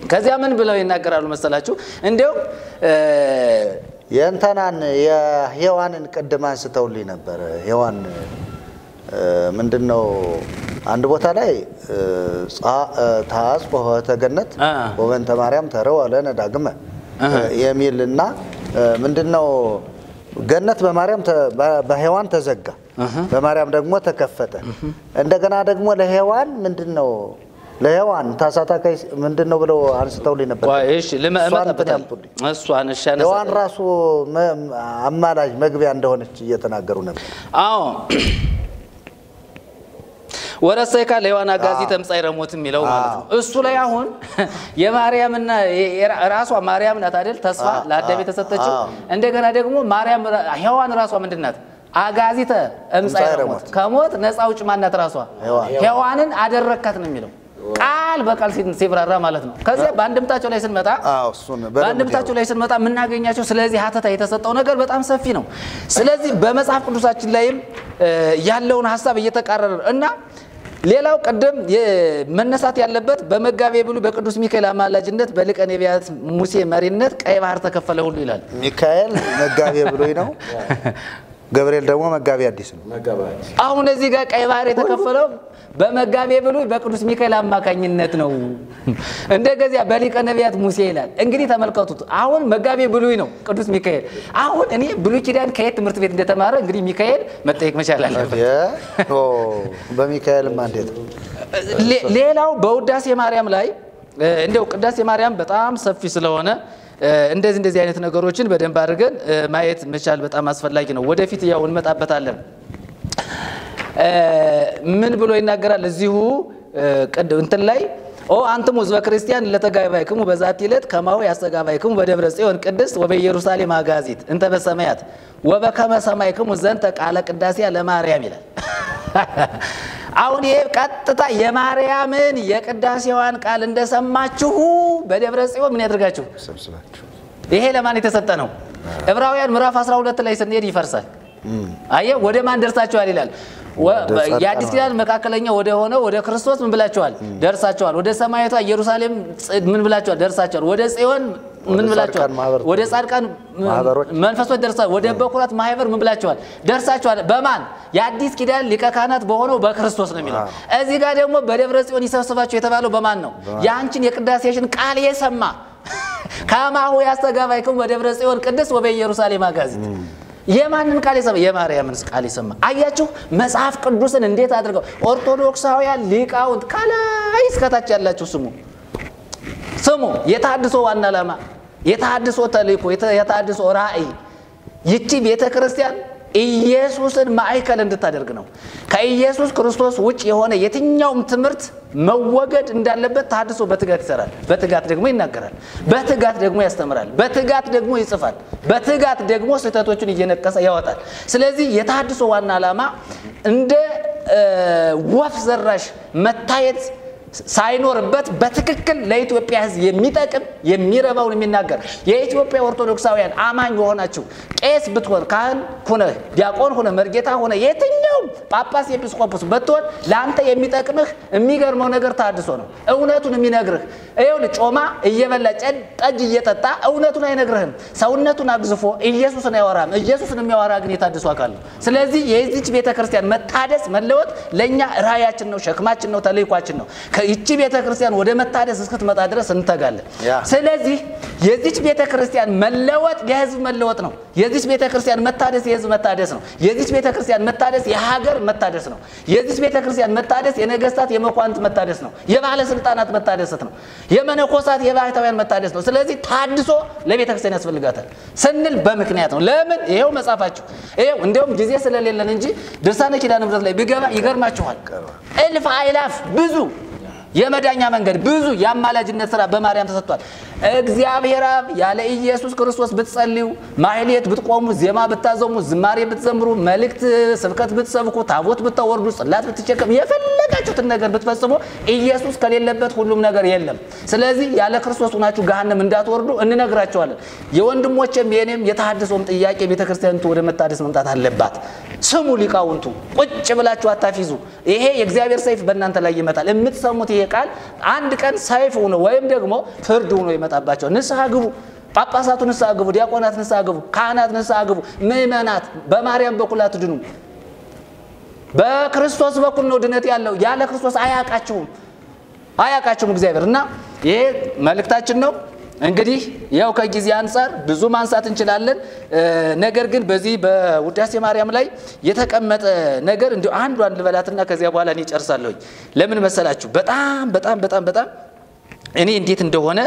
ከዚያ ምን ብለው ይናገራሉ መሰላችሁ? እንደው
የእንተናን የሔዋንን ቅድም አንስተውልኝ ነበር። ሔዋን ምንድነው አንድ ቦታ ላይ ታጽፎ ተገነት ወበንተ ማርያም ተረው ለነ ዳግመ የሚልና ምንድነው ገነት በማርያም በሔዋን ተዘጋ፣ በማርያም ደግሞ ተከፈተ። እንደገና ደግሞ ለሔዋን ምንድነው ለሔዋን ታሳታካይ ምንድነው ብለው አንስተውልኝ ነበር።
እሺ ለማመጣጣም እሷን እሻነሳ
ሔዋን ራሱ አማላጅ መግቢያ እንደሆነች እየተናገሩ ነበር።
አዎ ወረሰይካ ለሔዋን አጋዚ ተምጻይ ረሞት የሚለው ማለት ነው። እሱ ላይ አሁን የማርያምና ራሷ ማርያም ናት አይደል ተስፋ ለአዳም የተሰጠችው። እንደገና ደግሞ ማርያም ሔዋን ራሷ ምንድናት? አጋዚተ እምጻይ ረሞት ከሞት ነፃ ውጭ ማናት? ራሷ ሔዋንን አደረካት ነው የሚለው። ቃል በቃል ሲብራራ ማለት ነው። ከዚያ በአንድምታቸው ላይ ስንመጣ የምናገኛቸው ስለዚህ ሀተታ የተሰጠው ነገር በጣም ሰፊ ነው። ስለዚህ በመጽሐፍ ቅዱሳችን ላይም ያለውን ሐሳብ እየተቃረረ እና ሌላው ቀደም መነሳት ያለበት በመጋቤ ብሉይ በቅዱስ ሚካኤል አማላጅነት በሊቀ ነቢያት ሙሴ መሪነት ቀይ ባህር ተከፈለ ሁሉ ይላል።
ሚካኤል መጋቤ ብሉይ ነው፣ ገብርኤል ደግሞ መጋቤ አዲስ ነው።
አሁን እዚህ ጋር ቀይ ባህር የተከፈለው በመጋቤ ብሉይ በቅዱስ ሚካኤል አማካኝነት ነው። እንደዚያ በሊቀ ነቢያት ሙሴ ይላል። እንግዲህ ተመልከቱት። አሁን መጋቤ ብሉይ ነው ቅዱስ ሚካኤል። አሁን እኔ ብሉይ ኪዳን ከየት ትምህርት ቤት እንደተማረ እንግዲህ ሚካኤል መጠየቅ መቻል አለበት።
በሚካኤል እንዴት
ሌላው በውዳሴ ማርያም ላይ እንደው ቅዳሴ ማርያም በጣም ሰፊ ስለሆነ እንደዚህ አይነት ነገሮችን በደንብ አድርገን ማየት መቻል በጣም አስፈላጊ ነው። ወደፊት ያው እንመጣበታለን። ምን ብሎ ይናገራል እዚሁ እንትን ላይ ኦ አንተሙ ሕዝበ ክርስቲያን ለተጋባይክሙ በዛቲ ዕለት ከማሁ ያስተጋባይክሙ በደብረ ጽዮን ቅድስት ወበኢየሩሳሌም አጋዚት እንተ በሰማያት ወበከመ ሰማይክሙ ዘንተ ቃለ ቅዳሴ ለማርያም ይላል። አሁን ይሄ ቀጥታ የማርያምን የቅዳሴዋን ቃል እንደሰማችሁ በደብረ ጽዮን ምን ያደርጋችሁ
ሰብስባችሁ።
ይሄ ለማን የተሰጠ ነው? ዕብራውያን ምዕራፍ 12 ላይ ስንሄድ ይፈርሳል። አየ ወደ ማን ደርሳችኋል ይላል። የአዲስ ኪዳን መካከለኛ ወደ ሆነ ወደ ክርስቶስ ምን ብላችኋል? ደርሳችኋል። ወደ ሰማያዊቷ ኢየሩሳሌም ምን ብላችኋል? ደርሳችኋል። ወደ ጽዮን ምን ብላችኋል? ወደ ጻድቃን መንፈሶች ደርሳችኋል። ወደ በኩራት ማህበር ምን ብላችኋል? ደርሳችኋል። በማን? የአዲስ ኪዳን ሊቀ ካህናት በሆነው በክርስቶስ ነው የሚለው። እዚህ ጋር ደግሞ በደብረ ጽዮን ይሰብስባችሁ የተባለው በማን ነው? የአንቺን የቅዳሴሽን ቃል የሰማ ከማሁ ያስተጋባይክሙ በደብረ ጽዮን ቅድስት ወበኢየሩሳሌም አጋዚት የማንን ቃል የሰማ? የማርያምን ቃል የሰማ። አያችሁ መጽሐፍ ቅዱስን እንዴት አድርገው ኦርቶዶክሳውያን ሊቃውንት ከላይ እስከታች ያላችሁ ስሙ። የተሐድሶ ዋና ዓላማ፣ የተሐድሶ ተልእኮ፣ የተሐድሶ ራእይ ይቺ ቤተክርስቲያን ኢየሱስን ማዕከል እንድታደርግ ነው። ከኢየሱስ ክርስቶስ ውጭ የሆነ የትኛውም ትምህርት መወገድ እንዳለበት ተሐድሶ በትጋት ይሰራል፣ በትጋት ደግሞ ይናገራል፣ በትጋት ደግሞ ያስተምራል፣ በትጋት ደግሞ ይጽፋል፣ በትጋት ደግሞ ስህተቶችን እየነቀሰ ያወጣል። ስለዚህ የተሐድሶ ዋና ዓላማ እንደ ወፍ ዘራሽ መታየት ሳይኖርበት በትክክል ለኢትዮጵያ ሕዝብ የሚጠቅም የሚረባውን የሚናገር የኢትዮጵያ ኦርቶዶክሳውያን አማኝ የሆናችሁ ቄስ ብትሆን ካህን ሆነ ዲያቆን ሆነ መርጌታ ሆነ የትኛው ጳጳስ ኤጲስቆጶስ ብትሆን ለአንተ የሚጠቅምህ የሚገርመው ነገር ተሐድሶ ነው። እውነቱን የሚነግርህ ይኸውልህ ጮማ እየበላ ጠጅ እየጠጣ እውነቱን አይነግርህም። ሰውነቱን አግዝፎ ኢየሱስን አያወራም። ኢየሱስን የሚያወራ ግን የተሐድሶ አካል ነው። ስለዚህ የዚች ቤተክርስቲያን መታደስ መለወጥ ለኛ ራእያችን ነው፣ ሸክማችን ነው፣ ተልእኳችን ነው። ይቺ ቤተክርስቲያን ወደ መታደስ እስክትመጣ ድረስ እንተጋለን። ስለዚህ የዚች ቤተክርስቲያን መለወጥ የህዝብ መለወጥ ነው። የዚች ቤተክርስቲያን መታደስ የህዝብ መታደስ ነው። የዚች ቤተክርስቲያን መታደስ የሀገር መታደስ ነው። የዚች ቤተክርስቲያን መታደስ የነገስታት የመኳንንት መታደስ ነው። የባለስልጣናት መታደስ ነው። የመነኮሳት የባህታውያን መታደስ ነው። ስለዚህ ተሐድሶ ለቤተክርስቲያን ያስፈልጋታል ስንል በምክንያት ነው። ለምን? ይሄው መጻፋችሁ ይሄው እንደውም ጊዜ ስለሌለን እንጂ ድርሳነ ኪዳነ ምሕረት ላይ ቢገባ ይገርማችኋል። እልፍ አእላፍ ብዙ የመዳኛ መንገድ ብዙ የአማላጅነት ሥራ በማርያም ተሰጥቷል። እግዚአብሔር አብ ያለ ኢየሱስ ክርስቶስ ብትጸልዩ፣ ማህሌት ብትቆሙ፣ ዜማ ብታዘሙ፣ ዝማሬ ብትዘምሩ፣ መልእክት ስብከት ብትሰብኩ፣ ታቦት ብታወርዱ፣ ጽላት ብትቸከሙ፣ የፈለጋችሁትን ነገር ብትፈጽሙ ኢየሱስ ከሌለበት ሁሉም ነገር የለም። ስለዚህ ያለ ክርስቶስ ሆናችሁ ገሃነም እንዳትወርዱ እንነግራችኋለን። የወንድሞቼም የኔም የተሐድሶም ጥያቄ ቤተክርስቲያኒቱ ወደ መታደስ መምጣት አለባት። ስሙ ሊቃውንቱ፣ ቁጭ ብላችሁ አታፊዙ። ይሄ የእግዚአብሔር ሰይፍ በእናንተ ላይ ይመጣል። የምትሰሙት ይሄ ቃል አንድ ቀን ሰይፍ ሆኖ ወይም ደግሞ ፍርድ ሆኖ ይመጣባቸው። ንስሐ ግቡ። ጳጳሳቱ ንስሐ ግቡ፣ ዲያቆናት ንስሐ ግቡ፣ ካህናት ንስሐ ግቡ። ምእመናት በማርያም በኩል አትድኑ። በክርስቶስ በኩል ነው ድነት ያለው። ያለ ክርስቶስ አያውቃችሁም እግዚአብሔር። እና ይሄ መልእክታችን ነው። እንግዲህ ያው ከጊዜ አንፃር ብዙ ማንሳት እንችላለን። ነገር ግን በዚህ በውዳሴ ማርያም ላይ የተቀመጠ ነገር እንዲሁ አንዷን ልበላትና ከዚያ በኋላ እኔ ጨርሳለሁ። ለምን መሰላችሁ? በጣም እኔ እንዴት እንደሆነ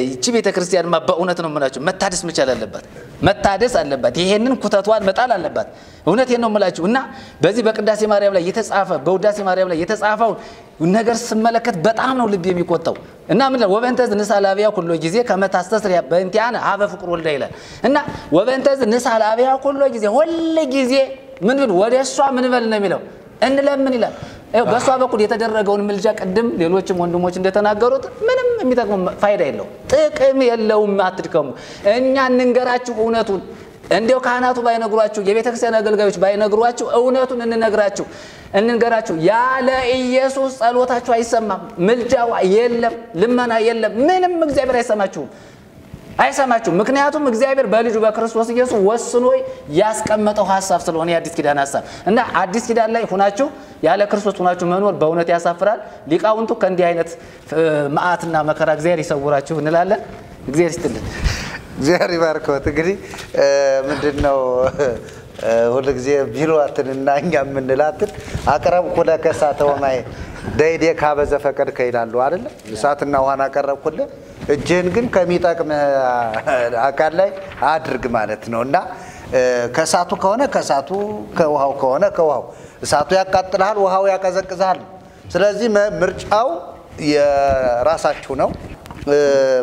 ይቺ ቤተክርስቲያንማ በእውነት ነው የምላችሁ መታደስ መቻል አለባት፣ መታደስ አለባት። ይሄንን ኩተቷን መጣል አለባት። እውነቴን ነው የምላችሁ። እና በዚህ በቅዳሴ ማርያም ላይ የተጻፈ በውዳሴ ማርያም ላይ የተጻፈው ነገር ስመለከት በጣም ነው ልብ የሚቆጣው። እና ምን ነው ወበንተዝ ንሳ ላቢያ ሁሉ ጊዜ ከመታስተስሪያ በእንቲያነ ሀበ ፍቅር ወልዳ ይላል። እና ወበንተዝ ንሳ ላቢያ ሁሉ ጊዜ ሁሉ ጊዜ ምን ወደ እሷ ምን በል ነው የሚለው እንለምን ይላል። በሷ በኩል የተደረገውን ምልጃ ቅድም ሌሎችም ወንድሞች እንደተናገሩት ምንም የሚጠቅም ፋይዳ የለውም፣ ጥቅም የለውም። አትድከሙ። እኛ እንንገራችሁ እውነቱን። እንዲያው ካህናቱ ባይነግሯችሁ የቤተክርስቲያን አገልጋዮች ባይነግሯችሁ እውነቱን እንንገራችሁ። ያለ ኢየሱስ ጸሎታችሁ አይሰማም፣ ምልጃው የለም፣ ልመና የለም፣ ምንም እግዚአብሔር አይሰማችሁም። ምክንያቱም እግዚአብሔር በልጁ በክርስቶስ ኢየሱስ ወስኖ ያስቀመጠው ሐሳብ ስለሆነ የአዲስ ኪዳን ሐሳብ እና አዲስ ኪዳን ላይ ሆናችሁ ያለ ክርስቶስ ሆናችሁ መኖር በእውነት ያሳፍራል። ሊቃውንቱ ከእንዲህ አይነት መዓትና መከራ እግዚአብሔር ይሰውራችሁ እንላለን። እግዚአብሔር ይስጥልን።
እግዚአብሔር ይባርክዎት። እንግዲህ ምንድነው ሁሉ ጊዜ ቢሮአትንና እኛ የምንላትን አቀረብኩ ለከ እሳተ ወማይ ደይዴ ካበዘ ፈቀድ ከይላሉ አይደል? እሳትና ውሃን አቀረብኩልህ እጅህን ግን ከሚጠቅም አካል ላይ አድርግ ማለት ነውና ከእሳቱ ከሆነ ከእሳቱ ከውሃው ከሆነ ከውሃው እሳቱ ያቃጥላል፣ ውሃው ያቀዘቅዛል። ስለዚህ ምርጫው የራሳችሁ ነው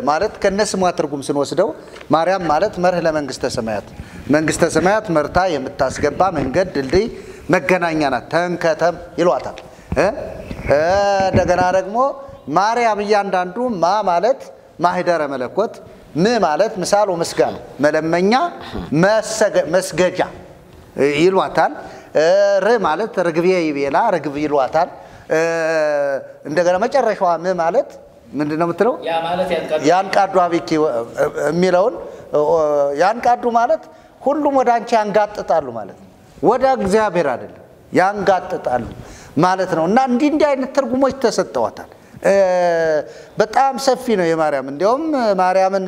ማለት ከነስሟ ትርጉም ስንወስደው ማርያም ማለት መርህ ለመንግስተ ሰማያት መንግስተ ሰማያት መርታ የምታስገባ መንገድ ድልድይ መገናኛ ናት። ተንከተም ይሏታል። እንደገና ደግሞ ማርያም እያንዳንዱ ማ ማለት ማህደረ መለኮት ም ማለት ምሳሉ ምስጋና መለመኛ መስገጃ ይሏታል። ር ማለት ርግቤ ይቤላ ርግብ ይሏታል። እንደገና መጨረሻዋ ም ማለት ምንድነው የምትለው?
ያ ማለት
ያንቃዱ አብኪ የሚለውን ያንቃዱ ማለት ሁሉም ወደ አንቺ ያንጋጥጣሉ ማለት ነው። ወደ እግዚአብሔር አይደለም ያንጋጥጣሉ ማለት ነው። እና እንዲህ አይነት ትርጉሞች ተሰጠዋታል። በጣም ሰፊ ነው የማርያም። እንዲያውም ማርያምን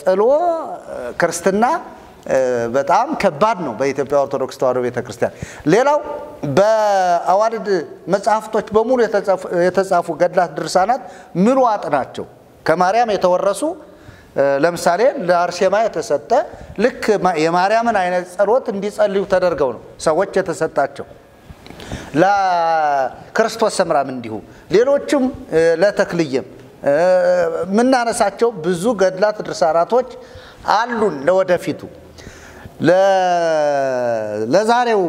ጥሎ ክርስትና በጣም ከባድ ነው በኢትዮጵያ ኦርቶዶክስ ተዋሕዶ ቤተክርስቲያን። ሌላው በአዋልድ መጽሐፍቶች በሙሉ የተጻፉ ገድላት ድርሳናት ምሉዓት ናቸው። ከማርያም የተወረሱ ለምሳሌ ለአርሴማ የተሰጠ ልክ የማርያምን አይነት ጸሎት እንዲጸልዩ ተደርገው ነው ሰዎች የተሰጣቸው። ለክርስቶስ ሰምራም እንዲሁ ሌሎችም ለተክልየም ምናነሳቸው ብዙ ገድላት ድርሳናቶች አሉን። ለወደፊቱ ለዛሬው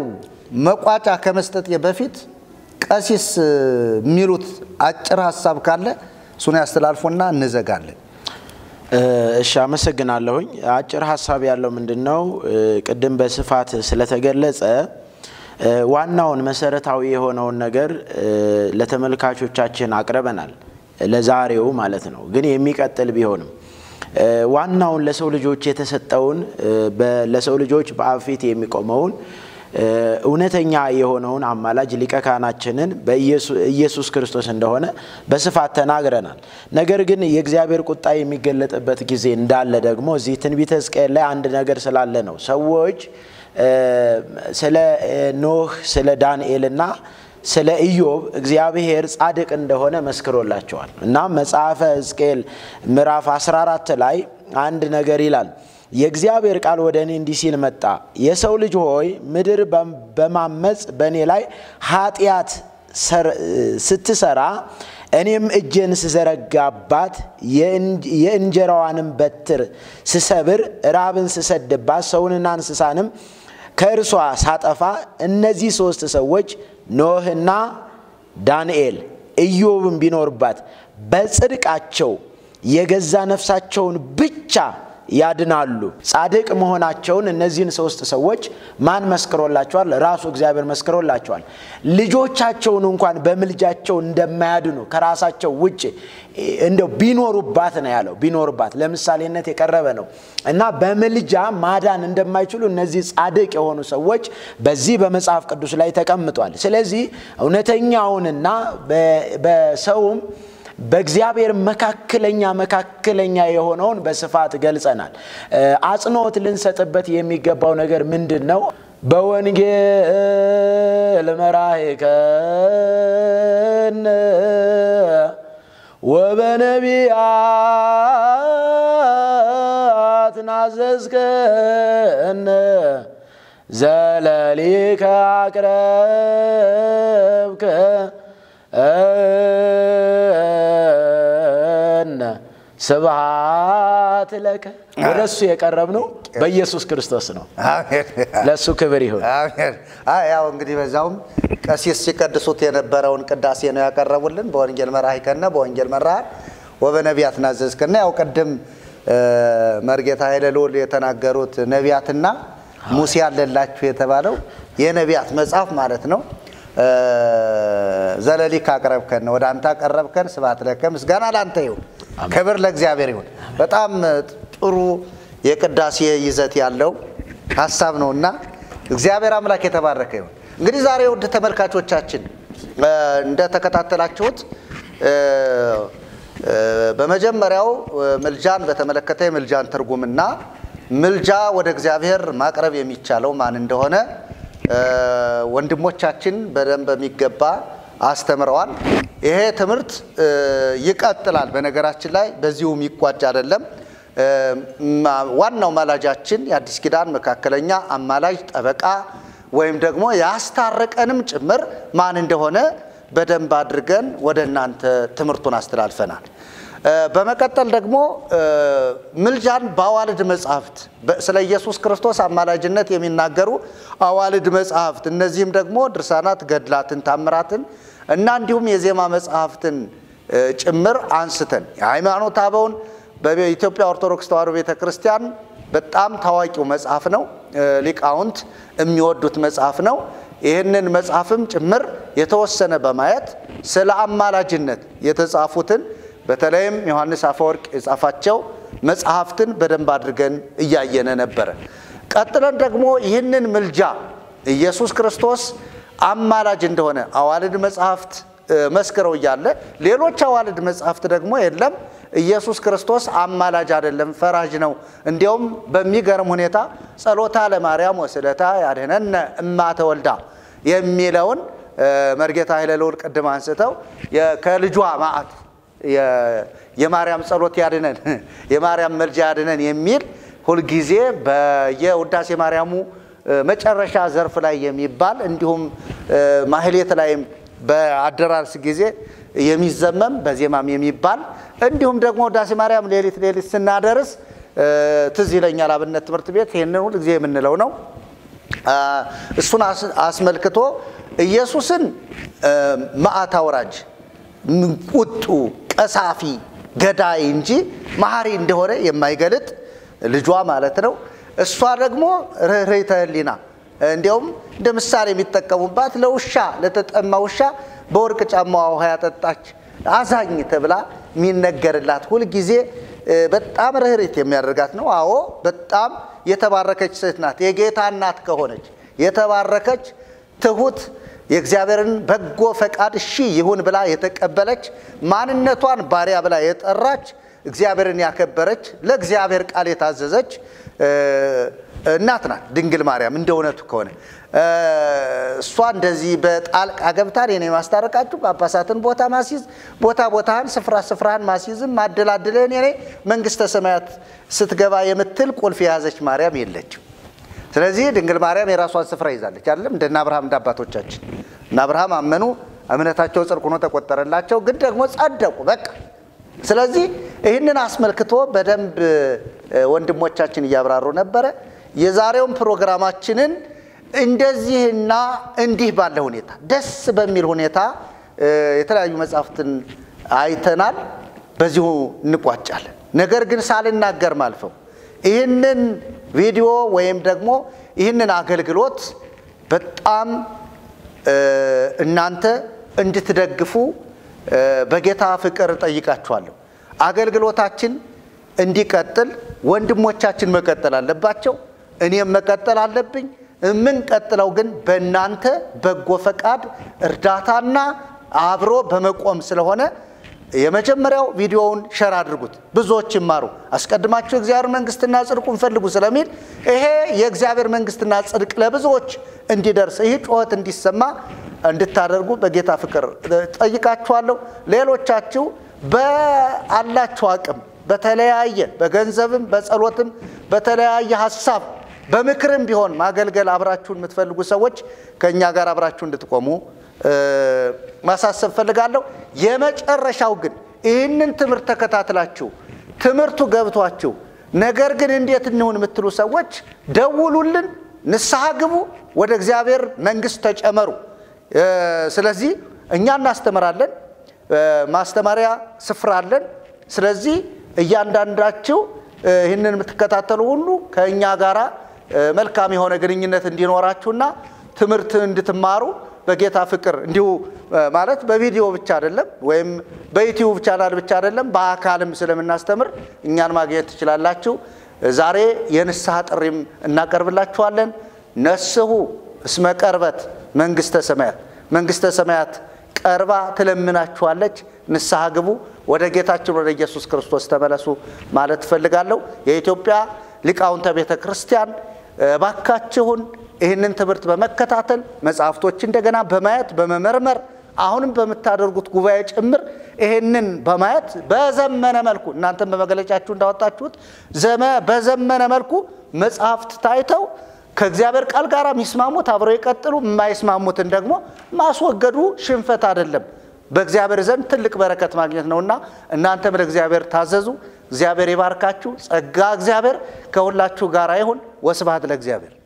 መቋጫ ከመስጠት በፊት ቀሲስ ሚሉት አጭር ሐሳብ ካለ እሱን ያስተላልፉና እንዘጋለን።
እሺ አመሰግናለሁኝ። አጭር ሐሳብ ያለው ምንድነው ቅድም በስፋት ስለተገለጸ ዋናውን መሰረታዊ የሆነውን ነገር ለተመልካቾቻችን አቅርበናል ለዛሬው ማለት ነው። ግን የሚቀጥል ቢሆንም ዋናውን ለሰው ልጆች የተሰጠውን ለሰው ልጆች በአፊት የሚቆመውን እውነተኛ የሆነውን አማላጅ ሊቀ ካህናችንን በኢየሱስ ክርስቶስ እንደሆነ በስፋት ተናግረናል። ነገር ግን የእግዚአብሔር ቁጣ የሚገለጥበት ጊዜ እንዳለ ደግሞ እዚህ ትንቢተ ሕዝቅኤል ላይ አንድ ነገር ስላለ ነው። ሰዎች ስለ ኖህ ስለ ዳንኤልና ስለ ኢዮብ እግዚአብሔር ጻድቅ እንደሆነ መስክሮላቸዋል። እና መጽሐፈ ሕዝቅኤል ምዕራፍ 14 ላይ አንድ ነገር ይላል። የእግዚአብሔር ቃል ወደ እኔ እንዲህ ሲል መጣ። የሰው ልጅ ሆይ ምድር በማመጽ በእኔ ላይ ኃጢአት ስትሰራ እኔም እጄን ስዘረጋባት የእንጀራዋንም በትር ስሰብር ራብን ስሰድባት ሰውንና እንስሳንም ከእርሷ ሳጠፋ እነዚህ ሶስት ሰዎች ኖህና ዳንኤል ኢዮብም ቢኖርባት በጽድቃቸው የገዛ ነፍሳቸውን ብቻ ያድናሉ። ጻድቅ መሆናቸውን እነዚህን ሶስት ሰዎች ማን መስክሮላቸዋል? ራሱ እግዚአብሔር መስክሮላቸዋል። ልጆቻቸውን እንኳን በመልጃቸው እንደማያድኑ ከራሳቸው ውጪ እንደው ቢኖሩባት ነው ያለው። ቢኖሩባት ለምሳሌነት የቀረበ ነው እና በመልጃ ማዳን እንደማይችሉ እነዚህ ጻድቅ የሆኑ ሰዎች በዚህ በመጽሐፍ ቅዱስ ላይ ተቀምጧል። ስለዚህ እውነተኛውንና በሰውም በእግዚአብሔር መካከለኛ የሆነውን በስፋት ገልጸናል። አጽንኦት ልንሰጥበት የሚገባው ነገር ምንድነው? በወንጌል መራሂከነ ወበነቢያት ናዘዝከነ ዘለሊከ አቅረብከ ስብሐት ስብሐት ለከ ወደ እሱ የቀረብነው በኢየሱስ ክርስቶስ ነው። ለእሱ ክብር ይሁን።
አሜን። ያው እንግዲህ በዛውም ቀሲስ ሲቀድሱት የነበረውን ቅዳሴ ነው ያቀረቡልን። በወንጌል መራሂከነ በወንጌል መራህ ወበነቢያት ናዘዝከነ። ያው ቀደም መርጌታ ኃይለ ልዑል የተናገሩት ነቢያትና ሙሴ ያለላችሁ የተባለው የነቢያት መጽሐፍ ማለት ነው። ዘለሊክ አቀረብከን ወደ አንተ አቀረብከን ስብሐት ለከ ምስጋና ላንተ ይሁን ክብር ለእግዚአብሔር ይሁን። በጣም ጥሩ የቅዳሴ ይዘት ያለው ሐሳብ ነውና እግዚአብሔር አምላክ የተባረከ ይሁን። እንግዲህ ዛሬ ውድ ተመልካቾቻችን እንደተከታተላችሁት በመጀመሪያው ምልጃን በተመለከተ የምልጃን ትርጉምና ምልጃ ወደ እግዚአብሔር ማቅረብ የሚቻለው ማን እንደሆነ ወንድሞቻችን በደንብ በሚገባ አስተምረዋል። ይሄ ትምህርት ይቀጥላል። በነገራችን ላይ በዚሁ የሚቋጭ አይደለም። ዋናው ማላጃችን የአዲስ ኪዳን መካከለኛ አማላጅ ጠበቃ ወይም ደግሞ ያስታረቀንም ጭምር ማን እንደሆነ በደንብ አድርገን ወደ እናንተ ትምህርቱን አስተላልፈናል። በመቀጠል ደግሞ ምልጃን በአዋልድ መጽሐፍት ስለ ኢየሱስ ክርስቶስ አማላጅነት የሚናገሩ አዋልድ መጽሐፍት እነዚህም ደግሞ ድርሳናት፣ ገድላትን፣ ታምራትን እና እንዲሁም የዜማ መጽሐፍትን ጭምር አንስተን የሃይማኖት አበውን በኢትዮጵያ ኦርቶዶክስ ተዋሕዶ ቤተክርስቲያን በጣም ታዋቂው መጽሐፍ ነው። ሊቃውንት የሚወዱት መጽሐፍ ነው። ይህንን መጽሐፍም ጭምር የተወሰነ በማየት ስለ አማላጅነት የተጻፉትን በተለይም ዮሐንስ አፈወርቅ የጻፋቸው መጽሐፍትን በደንብ አድርገን እያየነ ነበር። ቀጥለን ደግሞ ይህንን ምልጃ ኢየሱስ ክርስቶስ አማላጅ እንደሆነ አዋልድ መጽሐፍት መስክረው እያለ ሌሎች አዋልድ መጽሐፍት ደግሞ የለም ኢየሱስ ክርስቶስ አማላጅ አይደለም ፈራጅ ነው፣ እንዲያውም በሚገርም ሁኔታ ጸሎታ ለማርያም ወስደታ ያድኅነነ እማ ተወልዳ የሚለውን መርጌታ ኃይለ ልዑል ቅድም አንስተው ከልጇ ማዕት የማርያም ጸሎት ያድነን የማርያም መልጃ ያድነን የሚል ሁልጊዜ በየውዳሴ ማርያሙ መጨረሻ ዘርፍ ላይ የሚባል እንዲሁም ማህሌት ላይም በአደራርስ ጊዜ የሚዘመም በዜማም የሚባል እንዲሁም ደግሞ ውዳሴ ማርያም ሌሊት ሌሊት ስናደርስ ትዝ ይለኛል አብነት ትምህርት ቤት ይሄንን ሁሉ ጊዜ የምንለው ነው። እሱን አስመልክቶ ኢየሱስን መዓት አውራጅ ቁጡ ቀሳፊ ገዳይ እንጂ መሐሪ እንደሆነ የማይገልጥ ልጇ ማለት ነው። እሷ ደግሞ ርኅራኄተ ሕሊና እንዲያውም እንደ ምሳሌ የሚጠቀሙባት ለውሻ ለተጠማ ውሻ በወርቅ ጫማዋ ውሃ ያጠጣች አዛኝ ተብላ የሚነገርላት ሁል ጊዜ በጣም ርኅራኄት የሚያደርጋት ነው። አዎ በጣም የተባረከች ሴት ናት። የጌታ እናት ከሆነች የተባረከች ትሁት የእግዚአብሔርን በጎ ፈቃድ እሺ ይሁን ብላ የተቀበለች ማንነቷን ባሪያ ብላ የጠራች እግዚአብሔርን ያከበረች ለእግዚአብሔር ቃል የታዘዘች እናት ናት ድንግል ማርያም። እንደውነቱ ከሆነ እሷ እንደዚህ በጣልቃ ገብታ እኔ ማስታረቃችሁ ጳጳሳትን ቦታ ማስይዝ ቦታህን ስፍራህን ማስይዝም ማደላደለን እኔ መንግስተ ሰማያት ስትገባ የምትል ቁልፍ የያዘች ማርያም የለችም። ስለዚህ ድንግል ማርያም የራሷን ስፍራ ይዛለች አይደለም። እንደና አብርሃም እንዳባቶቻችን እና አብርሃም አመኑ እምነታቸው ጽድቅ ሆኖ ተቆጠረላቸው፣ ግን ደግሞ ጸደቁ በቃ። ስለዚህ ይህንን አስመልክቶ በደንብ ወንድሞቻችን እያብራሩ ነበረ። የዛሬውን ፕሮግራማችንን እንደዚህና እንዲህ ባለ ሁኔታ ደስ በሚል ሁኔታ የተለያዩ መጽሐፍትን አይተናል። በዚሁ እንቋጫለን። ነገር ግን ሳልናገር ማልፈው ይህንን ቪዲዮ ወይም ደግሞ ይህንን አገልግሎት በጣም እናንተ እንድትደግፉ በጌታ ፍቅር ጠይቃችኋለሁ። አገልግሎታችን እንዲቀጥል ወንድሞቻችን መቀጠል አለባቸው፣ እኔም መቀጠል አለብኝ። የምንቀጥለው ግን በእናንተ በጎ ፈቃድ እርዳታና አብሮ በመቆም ስለሆነ የመጀመሪያው ቪዲዮውን ሸር አድርጉት፣ ብዙዎች ይማሩ። አስቀድማችሁ የእግዚአብሔር መንግስትና ጽድቁን ፈልጉ ስለሚል ይሄ የእግዚአብሔር መንግስትና ጽድቅ ለብዙዎች እንዲደርስ ይህ ጩኸት እንዲሰማ እንድታደርጉ በጌታ ፍቅር ጠይቃችኋለሁ። ሌሎቻችሁ በአላችሁ አቅም በተለያየ በገንዘብም በጸሎትም በተለያየ ሐሳብ በምክርም ቢሆን ማገልገል አብራችሁን የምትፈልጉ ሰዎች ከኛ ጋር አብራችሁ እንድትቆሙ ማሳሰብ ፈልጋለሁ። የመጨረሻው ግን ይህንን ትምህርት ተከታትላችሁ ትምህርቱ ገብቷችሁ ነገር ግን እንዴት እንሁን የምትሉ ሰዎች ደውሉልን፣ ንስሐ ግቡ፣ ወደ እግዚአብሔር መንግስት ተጨመሩ። ስለዚህ እኛ እናስተምራለን፣ ማስተማሪያ ስፍራ አለን። ስለዚህ እያንዳንዳችሁ ይህንን የምትከታተሉ ሁሉ ከእኛ ጋራ መልካም የሆነ ግንኙነት እንዲኖራችሁና ትምህርት እንድትማሩ በጌታ ፍቅር እንዲሁ ማለት በቪዲዮ ብቻ አይደለም ወይም በዩቲዩብ ቻናል ብቻ አይደለም በአካልም ስለምናስተምር እኛን ማግኘት ትችላላችሁ። ዛሬ የንስሐ ጥሪም እናቀርብላችኋለን። ነስሑ እስመ ቀርበት መንግስተ ሰማያት ቀርባ ትለምናችኋለች። ንስሐ ግቡ፣ ወደ ጌታችን ወደ ኢየሱስ ክርስቶስ ተመለሱ ማለት ፈልጋለሁ። የኢትዮጵያ ሊቃውንተ ቤተ ክርስቲያን ባካችሁን ይህንን ትምህርት በመከታተል መጽሐፍቶች እንደገና በማየት በመመርመር አሁንም በመታደርጉት ጉባኤ ጭምር ይሄንን በማየት በዘመነ መልኩ እናንተም በመገለጫችሁ እንዳወጣችሁት በዘመነ መልኩ መጽሐፍት ታይተው ከእግዚአብሔር ቃል ጋር የሚስማሙት አብረው ይቀጥሉ፣ የማይስማሙትን ደግሞ ማስወገዱ ሽንፈት አይደለም፣ በእግዚአብሔር ዘንድ ትልቅ በረከት ማግኘት ነውና እናንተም ለእግዚአብሔር ታዘዙ። እግዚአብሔር ይባርካችሁ። ጸጋ እግዚአብሔር ከሁላችሁ ጋር ይሁን። ወስብሐት ለእግዚአብሔር።